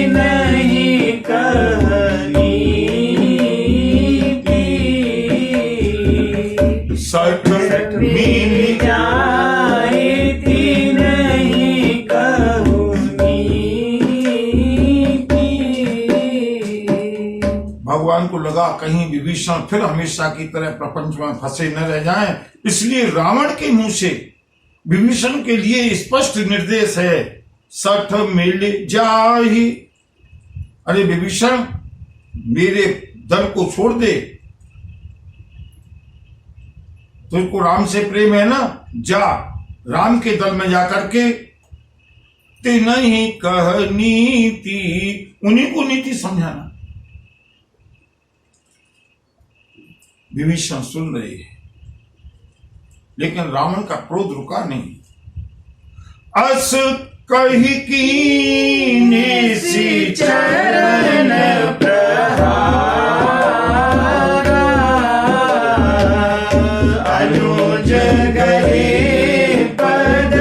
नहीं कहनी, सठ मिल जाए नहीं कहनी। भगवान को लगा कहीं विभीषण फिर हमेशा की तरह प्रपंच में फंसे न रह जाएं, इसलिए रावण के मुंह से विभीषण के लिए स्पष्ट निर्देश है, सठ मिल जाहि। अरे विभीषण, मेरे दल को छोड़ दे, तुझको राम से प्रेम है ना, जा राम के दल में जाकर के ते नहीं कह नीति, उन्हीं को नीति समझाना। विभीषण सुन रहे हैं, लेकिन रावण का क्रोध रुका नहीं। अस कही कीने सी चरण प्रहारा, अनुज गए पद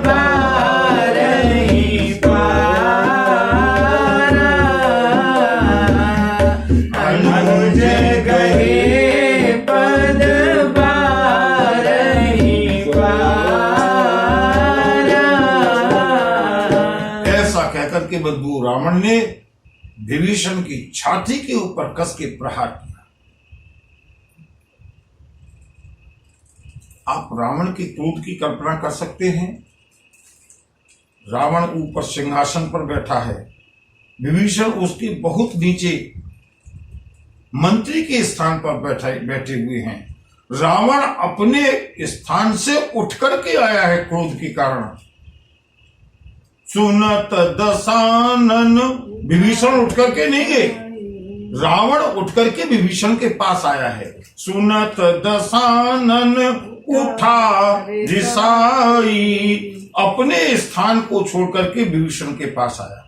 बारही, के बंधु रावण ने विभीषण की छाती के ऊपर कस के प्रहार किया। आप रावण के क्रोध की कल्पना कर सकते हैं। रावण ऊपर सिंहासन पर बैठा है, विभीषण उसके बहुत नीचे मंत्री के स्थान पर बैठे हुए हैं। रावण अपने स्थान से उठ करके आया है क्रोध के कारण। सुनत दशानन, विभीषण उठ करके नहीं गए, रावण उठ करके विभीषण के पास आया है। सुनत दशानन उठा रिसाई, अपने स्थान को छोड़ करके विभीषण के पास आया।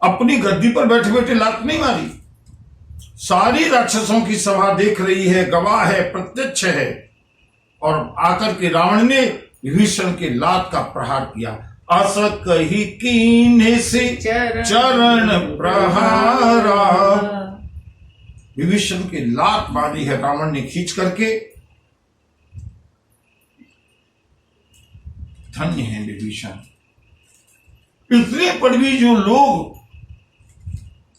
अपनी गद्दी पर बैठे बैठे लात नहीं मारी। सारी राक्षसों की सभा देख रही है, गवाह है, प्रत्यक्ष है, और आकर के रावण ने विभीषण के लात का प्रहार किया। अस कही कीन्हे से चरण प्रहारा, विभीषण के लात मारी है रावण ने खींच करके। धन्य है विभीषण। इतने पर भी जो लोग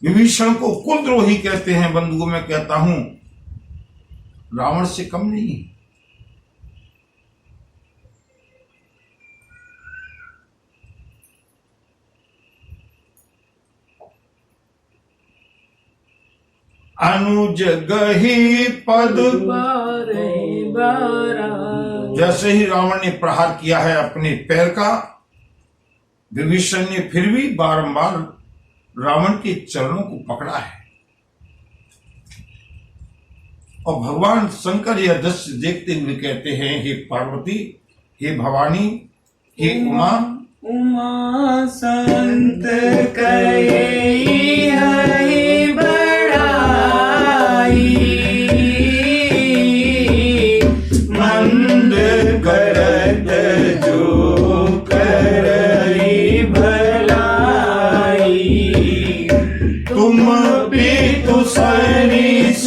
विभीषण को कुलद्रोही कहते हैं, बंधुओं मैं कहता हूं रावण से कम नहीं। अनुज गही पद जैसे ही रावण ने प्रहार किया है अपने पैर का, विभीषण ने फिर भी बारंबार रावण के चरणों को पकड़ा है। और भगवान शंकर यह दृश्य देखते हुए कहते हैं, हे पार्वती, हे भवानी, हे उमा, उमा संत कहे मंद करत जो करई भलाई, तुम पितु सरिस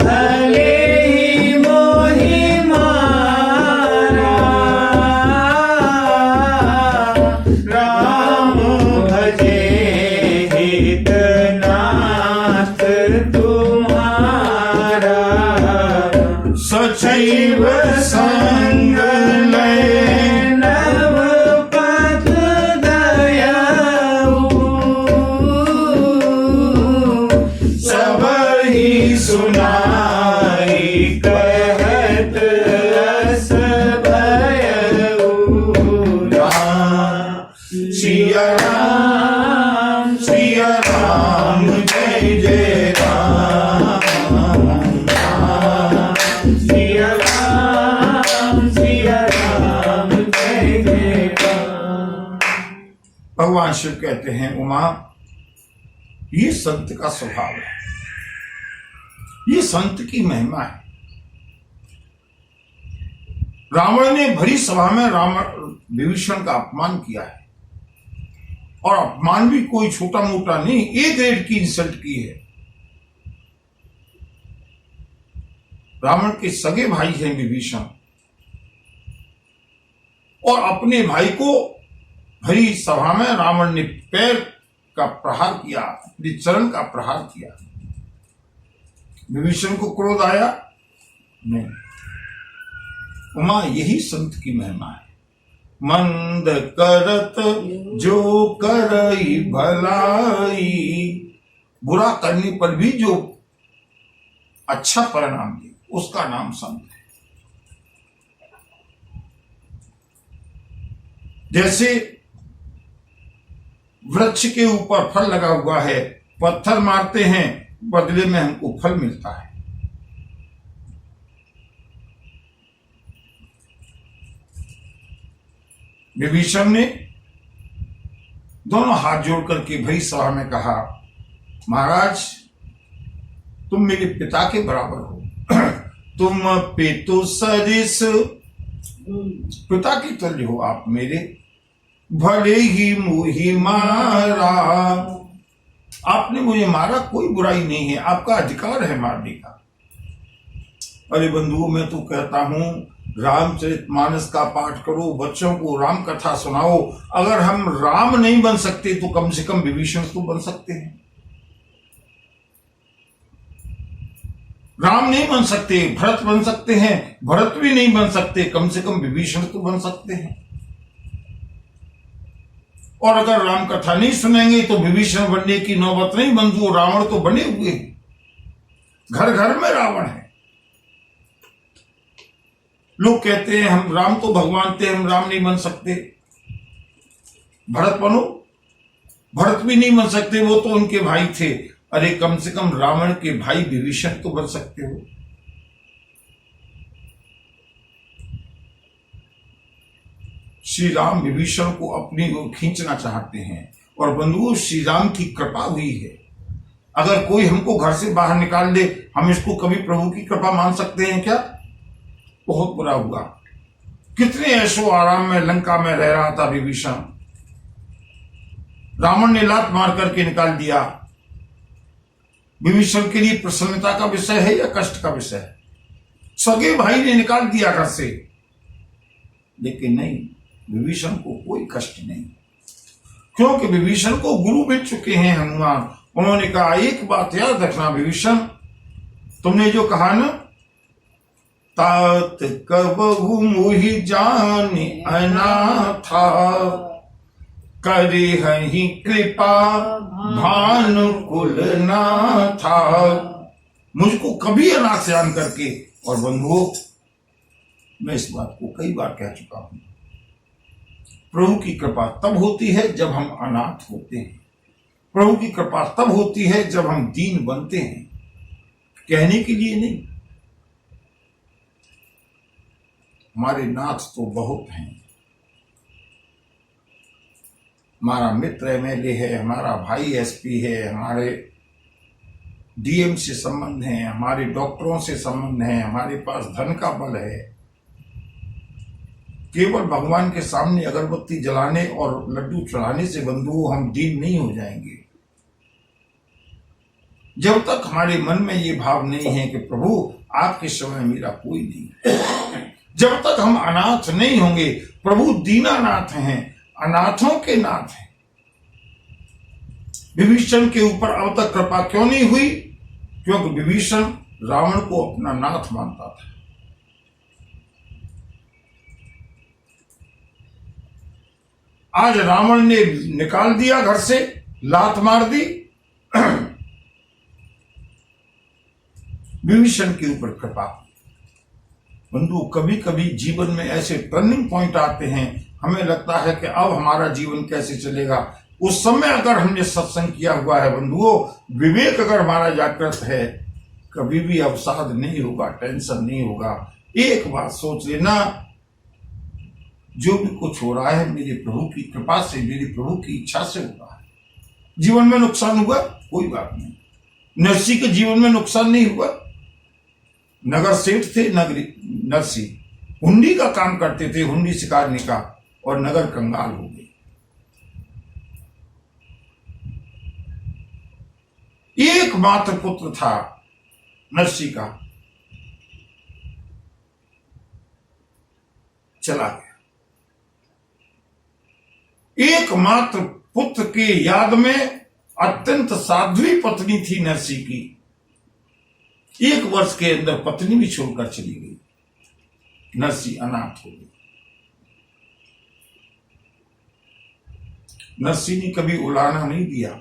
भले ही मोहि मारा, राम भजे हित नाथ तुम्हारा, सचैव संग लय नव पद दयाऊ, सब ही सुनाई कहत रस भयऊ, सिया राम, सिया राम, जय जय राम, सिया राम, सिया राम, जय जय राम। भगवान शिव कहते हैं, उमा, ये संत का स्वभाव है, ये संत की महिमा है। रावण ने भरी सभा में विभीषण का अपमान किया है, और अपमान भी कोई छोटा मोटा नहीं, ए ग्रेड की इंसल्ट की है। रावण के सगे भाई हैं विभीषण, और अपने भाई को भरी सभा में रावण ने पैर का प्रहार किया, अपने चरण का प्रहार किया। विभीषण को क्रोध आया नहीं। उमा, यही संत की महिमा है। मंद करत जो करई भलाई, बुरा करने पर भी जो अच्छा परिणाम दे, उसका नाम संत है। जैसे वृक्ष के ऊपर फल लगा हुआ है, पत्थर मारते हैं, बदले में हमको फल मिलता है। विभीषण ने दोनों हाथ जोड़ करके भरी सभा में कहा, महाराज, तुम मेरे पिता के बराबर हो, तुम पितु सरिस, पिता की तुल्य हो आप मेरे, भले ही मुझे मारा, आपने मुझे मारा, कोई बुराई नहीं है, आपका अधिकार है मारने का। अरे बंधुओं, मैं तो कहता हूं रामचरितमानस का पाठ करो, बच्चों को राम कथा सुनाओ। अगर हम राम नहीं बन सकते तो कम से कम विभीषण तो बन सकते हैं। राम नहीं बन सकते, भरत बन सकते हैं। भरत भी नहीं बन सकते, कम से कम विभीषण तो बन सकते हैं। और अगर राम कथा नहीं सुनेंगे तो विभीषण बनने की नौबत नहीं बंधु, रावण तो बने हुए, घर घर में रावण है। लोग कहते हैं हम राम तो भगवान थे, हम राम नहीं बन सकते। भरत बनो, भरत भी नहीं बन सकते, वो तो उनके भाई थे। अरे कम से कम रावण के भाई विभीषण तो बन सकते हो। श्री राम विभीषण को अपनी ओर खींचना चाहते हैं और बंधुओं श्री राम की कृपा हुई है। अगर कोई हमको घर से बाहर निकाल दे, हम इसको कभी प्रभु की कृपा मान सकते हैं क्या? बहुत बुरा हुआ। कितने ऐशो आराम में लंका में रह रहा था विभीषण, रावण ने लात मार करके निकाल दिया। विभीषण के लिए प्रसन्नता का विषय है या कष्ट का विषय है? सगे भाई ने निकाल दिया घर से, लेकिन नहीं, विभीषण को कोई कष्ट नहीं, क्योंकि विभीषण को गुरु मिल चुके हैं हनुमान। उन्होंने कहा एक बात याद रखना विभीषण, तुमने जो कहा ना, तात कबहु मोहि जानि अनाथा, करे हहि कृपा भानुकुल नाथा। मुझको कभी अनाथ जान करके, और बंधुओं मैं इस बात को कई बार कह चुका हूं, प्रभु की कृपा तब होती है जब हम अनाथ होते हैं। प्रभु की कृपा तब होती है जब हम दीन बनते हैं, कहने के लिए नहीं। हमारे नाथ तो बहुत हैं। हमारा मित्र एमएलए है, हमारा भाई एसपी है, हमारे डीएम से संबंध है, हमारे डॉक्टरों से संबंध है, हमारे पास धन का बल है। केवल भगवान के सामने अगरबत्ती जलाने और लड्डू चढ़ाने से बंधुओं हम दीन नहीं हो जाएंगे। जब तक हमारे मन में ये भाव नहीं है कि प्रभु आपके समय मेरा कोई नहीं, जब तक हम अनाथ नहीं होंगे। प्रभु दीनानाथ हैं, अनाथों के नाथ हैं। विभीषण के ऊपर अब तक कृपा क्यों नहीं हुई? क्योंकि विभीषण रावण को अपना नाथ मानता था। आज रावण ने निकाल दिया घर से, लात मार दी, विभीषण के ऊपर कृपा। बंधु कभी कभी जीवन में ऐसे टर्निंग पॉइंट आते हैं, हमें लगता है कि अब हमारा जीवन कैसे चलेगा। उस समय अगर हमने सत्संग किया हुआ है बंधुओं, विवेक अगर हमारा जागृत है, कभी भी अवसाद नहीं होगा, टेंशन नहीं होगा। एक बात सोच लेना, जो भी कुछ हो रहा है मेरे प्रभु की कृपा से, मेरे प्रभु की इच्छा से हो रहा है। जीवन में नुकसान हुआ, कोई बात नहीं। नरसी के जीवन में नुकसान नहीं हुआ। नगर सेठ थे, नरसी हुंडी का काम करते थे, हुंडी शिकारने का, और नगर कंगाल हो गई। एकमात्र पुत्र था नरसी का, चला गया। एकमात्र पुत्र के याद में अत्यंत साध्वी पत्नी थी नरसी की, 1 वर्ष के अंदर पत्नी भी छोड़कर चली गई। नरसी अनाथ हो गई। नरसी ने कभी उलाहना नहीं दिया,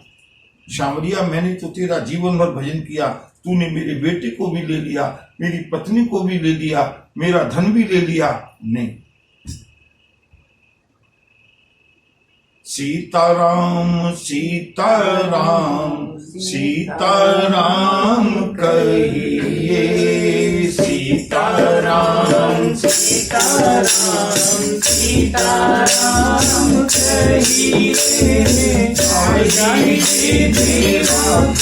शामरिया मैंने तो तेरा जीवन भर भजन किया, तूने मेरे बेटे को भी ले लिया, मेरी पत्नी को भी ले लिया, मेरा धन भी ले लिया। नहीं, सीताराम सीताराम सीताराम कहिए, सीताराम सीताराम सीताराम कहिए, जाई विधि राम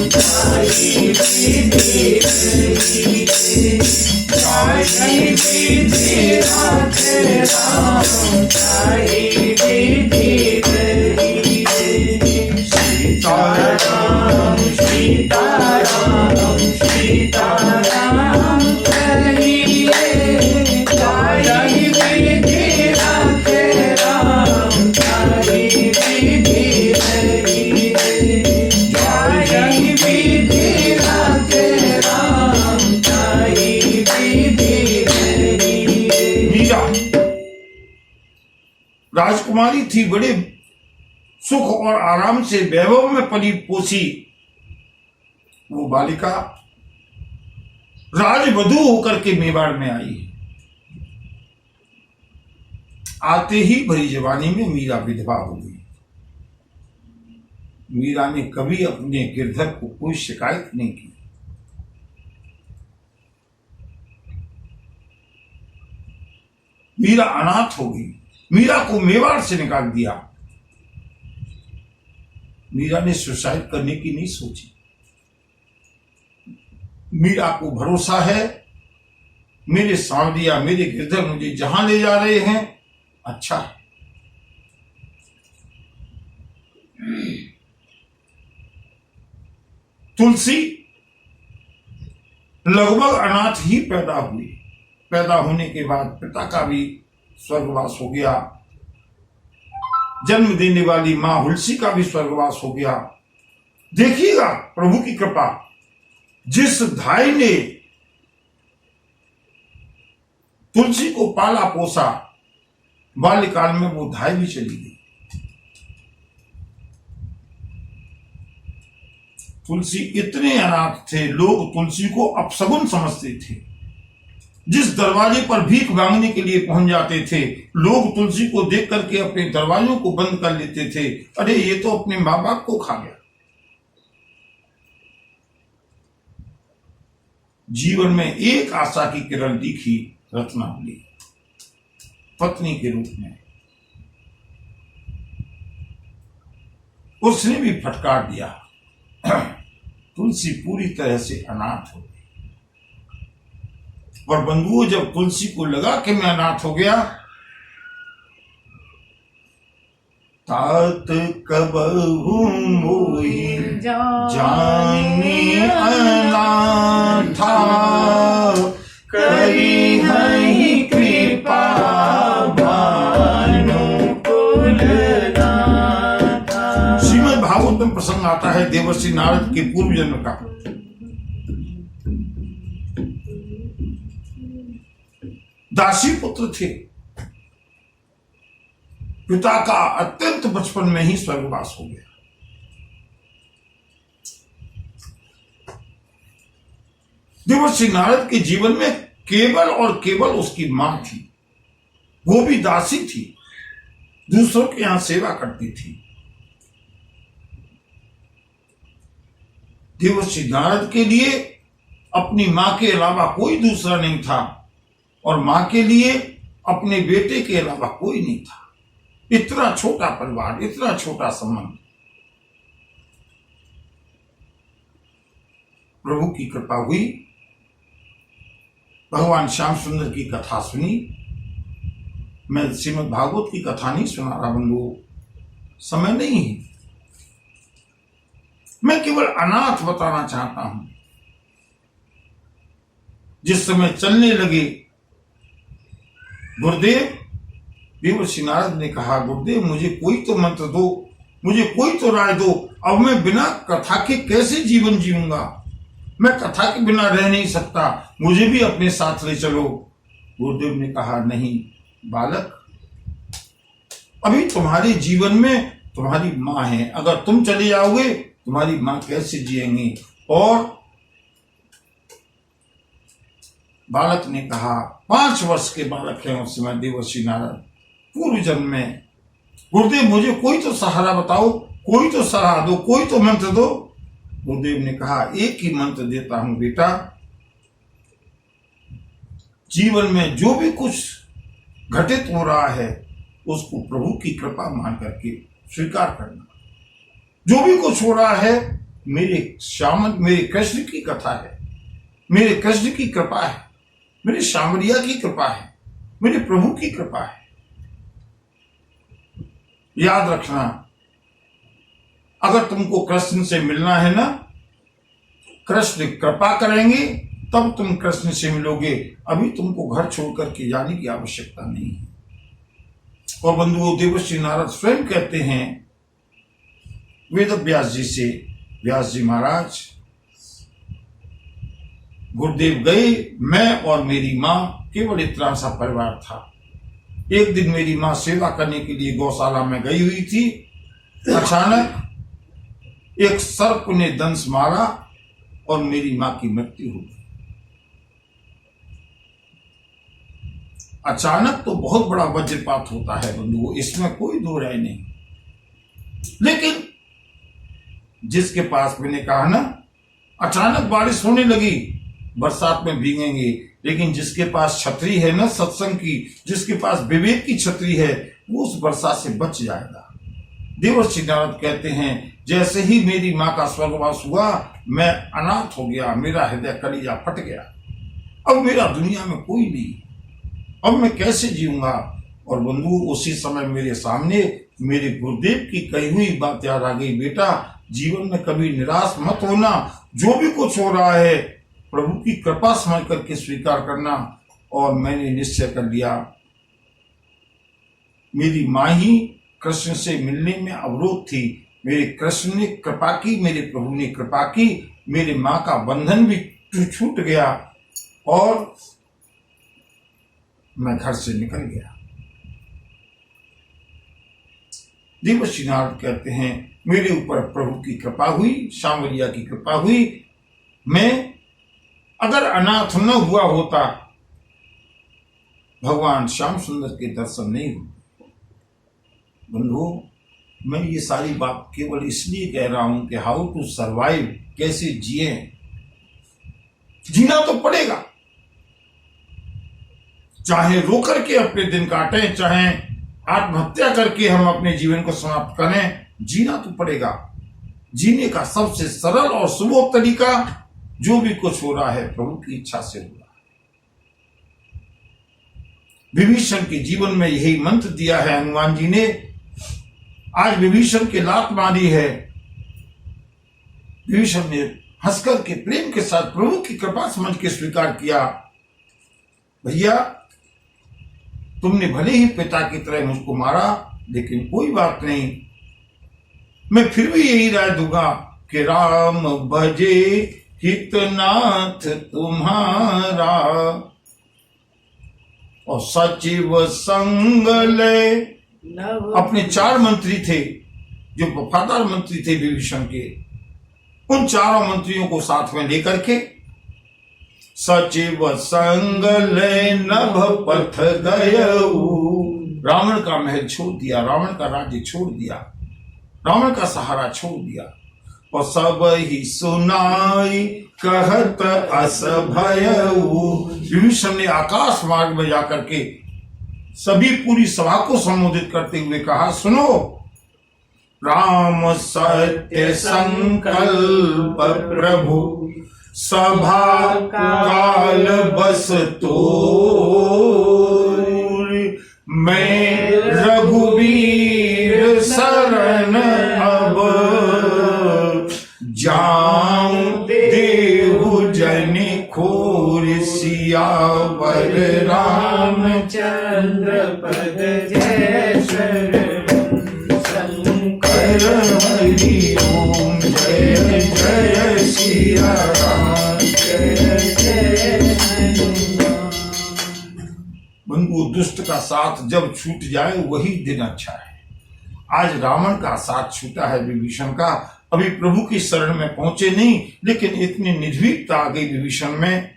जाई विधि रहिए, जाई विधि राम जाई विधि रहिए। सीताराम सीताराम सीताराम कहिए, राजकुमारी थी, बड़े सुख और आराम से वैभव में पली पोसी वो बालिका राजवधू होकर के मेवाड़ में आई। आते ही भरी जवानी में मीरा विधवा हो गई। मीरा ने कभी अपने गिरधर को कोई शिकायत नहीं की। मीरा अनाथ हो गई। मीरा को मेवाड़ से निकाल दिया। मीरा ने सुसाइड करने की नहीं सोची। मीरा को भरोसा है, मेरे सांवरिया, मेरे गिरधर मुझे जहां ले जा रहे हैं अच्छा है। तुलसी लगभग अनाथ ही पैदा हुई। पैदा होने के बाद पिता का भी स्वर्गवास हो गया। जन्म देने वाली मां हुलसी का भी स्वर्गवास हो गया। देखिएगा प्रभु की कृपा, जिस धाई ने तुलसी को पाला पोसा, बाल्यकाल में वो धाई भी चली गई। तुलसी इतने अनाथ थे, लोग तुलसी को अपशगुन समझते थे। जिस दरवाजे पर भीख मांगने के लिए पहुंच जाते थे, लोग तुलसी को देख करके अपने दरवाजों को बंद कर लेते थे। अरे ये तो अपने मां बाप को खा गया। जीवन में एक आशा की किरण दिखी, रत्नावली पत्नी के रूप में। उसने भी फटकार दिया। तुलसी पूरी तरह से अनाथ हो गई। और बंधुओं, जब तुलसी को लगा कि मैं अनाथ हो गया, तात कबहू मोहि जानी अनाथा, करी हई कृपा भानुकुल नाथा। श्रीमद् भागवत में प्रसंग आता है देवर्षि नारद के पूर्व जन्म का। दासी पुत्र थे। पिता का अत्यंत बचपन में ही स्वर्गवास हो गया। देवर्षि नारद के जीवन में केवल और केवल उसकी मां थी। वो भी दासी थी, दूसरों के यहां सेवा करती थी। देवर्षि नारद के लिए अपनी मां के अलावा कोई दूसरा नहीं था, और मां के लिए अपने बेटे के अलावा कोई नहीं था। इतना छोटा परिवार, इतना छोटा संबंध। प्रभु की कृपा हुई, भगवान श्याम सुंदर की कथा सुनी। मैं श्रीमद् भागवत की कथा नहीं सुना रहा बंधुओं, समय नहीं है। मैं केवल अनाथ बताना चाहता हूं। जिस समय चलने लगे गुरुदेव, देवर्षि नारद ने कहा, गुरुदेव मुझे कोई तो मंत्र दो, मुझे कोई तो राय दो। अब मैं बिना कथा के कैसे जीवन जीऊंगा? मैं कथा के बिना रह नहीं सकता, मुझे भी अपने साथ ले चलो। गुरुदेव ने कहा, नहीं बालक, अभी तुम्हारे जीवन में तुम्हारी मां है। अगर तुम चले जाओगे, तुम्हारी मां कैसे जिएंगी? और बालक ने कहा, 5 वर्ष के बालक हैं उस समय देवर्षि नारद, पूर्व जन्म में। गुरुदेव मुझे कोई तो सहारा बताओ, कोई तो सलाह दो, कोई तो मंत्र दो। गुरुदेव ने कहा, एक ही मंत्र देता हूं बेटा, जीवन में जो भी कुछ घटित हो रहा है उसको प्रभु की कृपा मान करके स्वीकार करना। जो भी कुछ हो रहा है मेरे कृष्ण की कथा है, मेरे कृष्ण की कृपा है, मेरे शामरिया की कृपा है, मेरे प्रभु की कृपा है। याद रखना, अगर तुमको कृष्ण से मिलना है ना, कृष्ण कृपा करेंगे तब तुम कृष्ण से मिलोगे। अभी तुमको घर छोड़कर के जाने की आवश्यकता नहीं है। और बंधुओं, देवर्षि नारद स्वयं कहते हैं वेद व्यास जी से, व्यास जी महाराज, गुरुदेव गए, मैं और मेरी मां, केवल इतना सा परिवार था। एक दिन मेरी माँ सेवा करने के लिए गौशाला में गई हुई थी। अचानक एक सर्प ने दंश मारा और मेरी माँ की मृत्यु हो गई। अचानक तो बहुत बड़ा वज्रपात होता है बंधुओं, इसमें कोई दो राय नहीं। लेकिन जिसके पास, मैंने कहा ना, अचानक बारिश होने लगी, बरसात में भीगेंगे, लेकिन जिसके पास छतरी है ना सत्संग की, जिसके पास विवेक की छतरी है, वो उस बरसात से बच जाएगा। देवर्षि नारद कहते हैं, जैसे ही मेरी माँ का स्वर्गवास हुआ, मैं अनाथ हो गया, मेरा हृदय कलिजा फट गया। अब मेरा दुनिया में कोई नहीं, अब मैं कैसे जीऊंगा। और बंधु, उसी समय मेरे सामने मेरे गुरुदेव की कही हुई बात याद आ गई, बेटा जीवन में कभी निराश मत होना, जो भी कुछ हो रहा है प्रभु की कृपा समझ करके स्वीकार करना। और मैंने निश्चय कर लिया, मेरी माँ ही कृष्ण से मिलने में अवरोध थी, मेरे कृष्ण ने कृपा की, मेरे प्रभु ने कृपा की, मेरे माँ का बंधन भी छूट गया और मैं घर से निकल गया। देवर्षि नारद कहते हैं, मेरे ऊपर प्रभु की कृपा हुई, शामरिया की कृपा हुई। मैं अगर अनाथ न हुआ होता, भगवान श्याम सुंदर के दर्शन नहीं हुए। बंधु, मैं ये सारी बात केवल इसलिए कह रहा हूं कि हाउ टू सर्वाइव, कैसे जिए। जीना तो पड़ेगा, चाहे रो करके अपने दिन काटें, चाहे आत्महत्या करके हम अपने जीवन को समाप्त करें, जीना तो पड़ेगा। जीने का सबसे सरल और सुलभ तरीका, जो भी कुछ हो रहा है प्रभु की इच्छा से हो रहा है। विभीषण के जीवन में यही मंत्र दिया है हनुमान जी ने। आज विभीषण की लात मारी है, विभीषण ने हंसकर के प्रेम के साथ प्रभु की कृपा समझ के स्वीकार किया, भैया तुमने भले ही पिता की तरह मुझको मारा, लेकिन कोई बात नहीं, मैं फिर भी यही राय दूंगा कि राम भजे हितनाथ तुम्हारा और सचिव संग ले। अपने 4 मंत्री थे जो वफादार मंत्री थे विभीषण के, उन चारों मंत्रियों को साथ में लेकर के सचिव संग ले नभ पथ गयऊ, रावण का महल छोड़ दिया, रावण का राज्य छोड़ दिया, रावण का सहारा छोड़ दिया। और सब ही सुनाई कहत अस भयऊ, विभीषण ने आकाश मार्ग में जाकर के सभी पूरी सभा को संबोधित करते हुए कहा, सुनो, राम सत्य संकल्प प्रभु सभा काल बस तोर, मैं रघुवीर शरण अब जाऊं, देहु जन खोर सियावर रामचंद्र पद जय शरण शंकर हरि ओम, जय जय सिया राम, जय जय हनुमान। बंधु, दुष्ट का साथ जब छूट जाए वही दिन अच्छा है। आज रावण का साथ छूटा है विभीषण का, अभी प्रभु की शरण में पहुंचे नहीं, लेकिन इतनी निर्भीकता आ गई विभीषण में,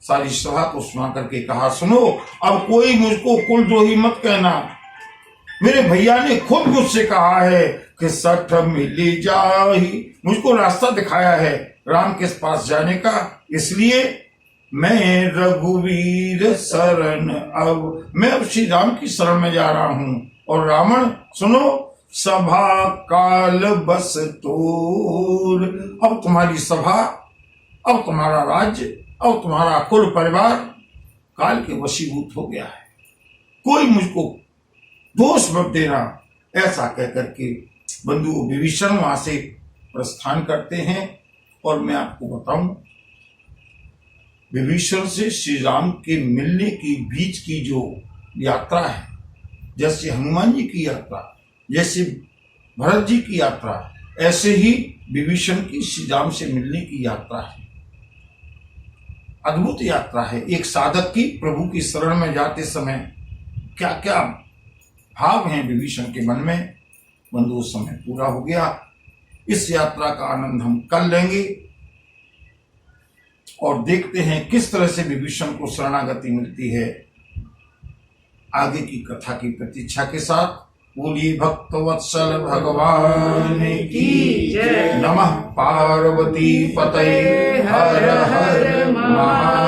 सारी सभा को सुना करके कहा, सुनो, अब कोई मुझको कुलद्रोही मत कहना, मेरे भैया ने खुद मुझसे कहा है कि सठ मिली जाही, मुझको रास्ता दिखाया है राम के पास जाने का, इसलिए मैं रघुवीर शरण अब, मैं अब श्री राम की शरण में जा रहा हूं। और रावण, सुनो, सभा काल बस तोर, अब तुम्हारी सभा, अब तुम्हारा राज्य, अब तुम्हारा कुल परिवार काल के वशीभूत हो गया है, कोई मुझको दोष मत देना। ऐसा कहकर के बंधु विभीषण वहां से प्रस्थान करते हैं। और मैं आपको बताऊं, विभीषण से श्री राम के मिलने की बीच की जो यात्रा है, जैसे हनुमान जी की यात्रा, जैसे भरत जी की यात्रा, ऐसे ही विभीषण की श्री राम से मिलने की यात्रा है। अद्भुत यात्रा है एक साधक की प्रभु की शरण में जाते समय। क्या क्या भाव हैं विभीषण के मन में, बंधु उस समय पूरा हो गया। इस यात्रा का आनंद हम कल लेंगे और देखते हैं किस तरह से विभीषण को शरणागति मिलती है। आगे की कथा की प्रतीक्षा के साथ बोलिए भक्तवत्सल भगवान की जय। नमः पार्वती पतये हर हर महादेव।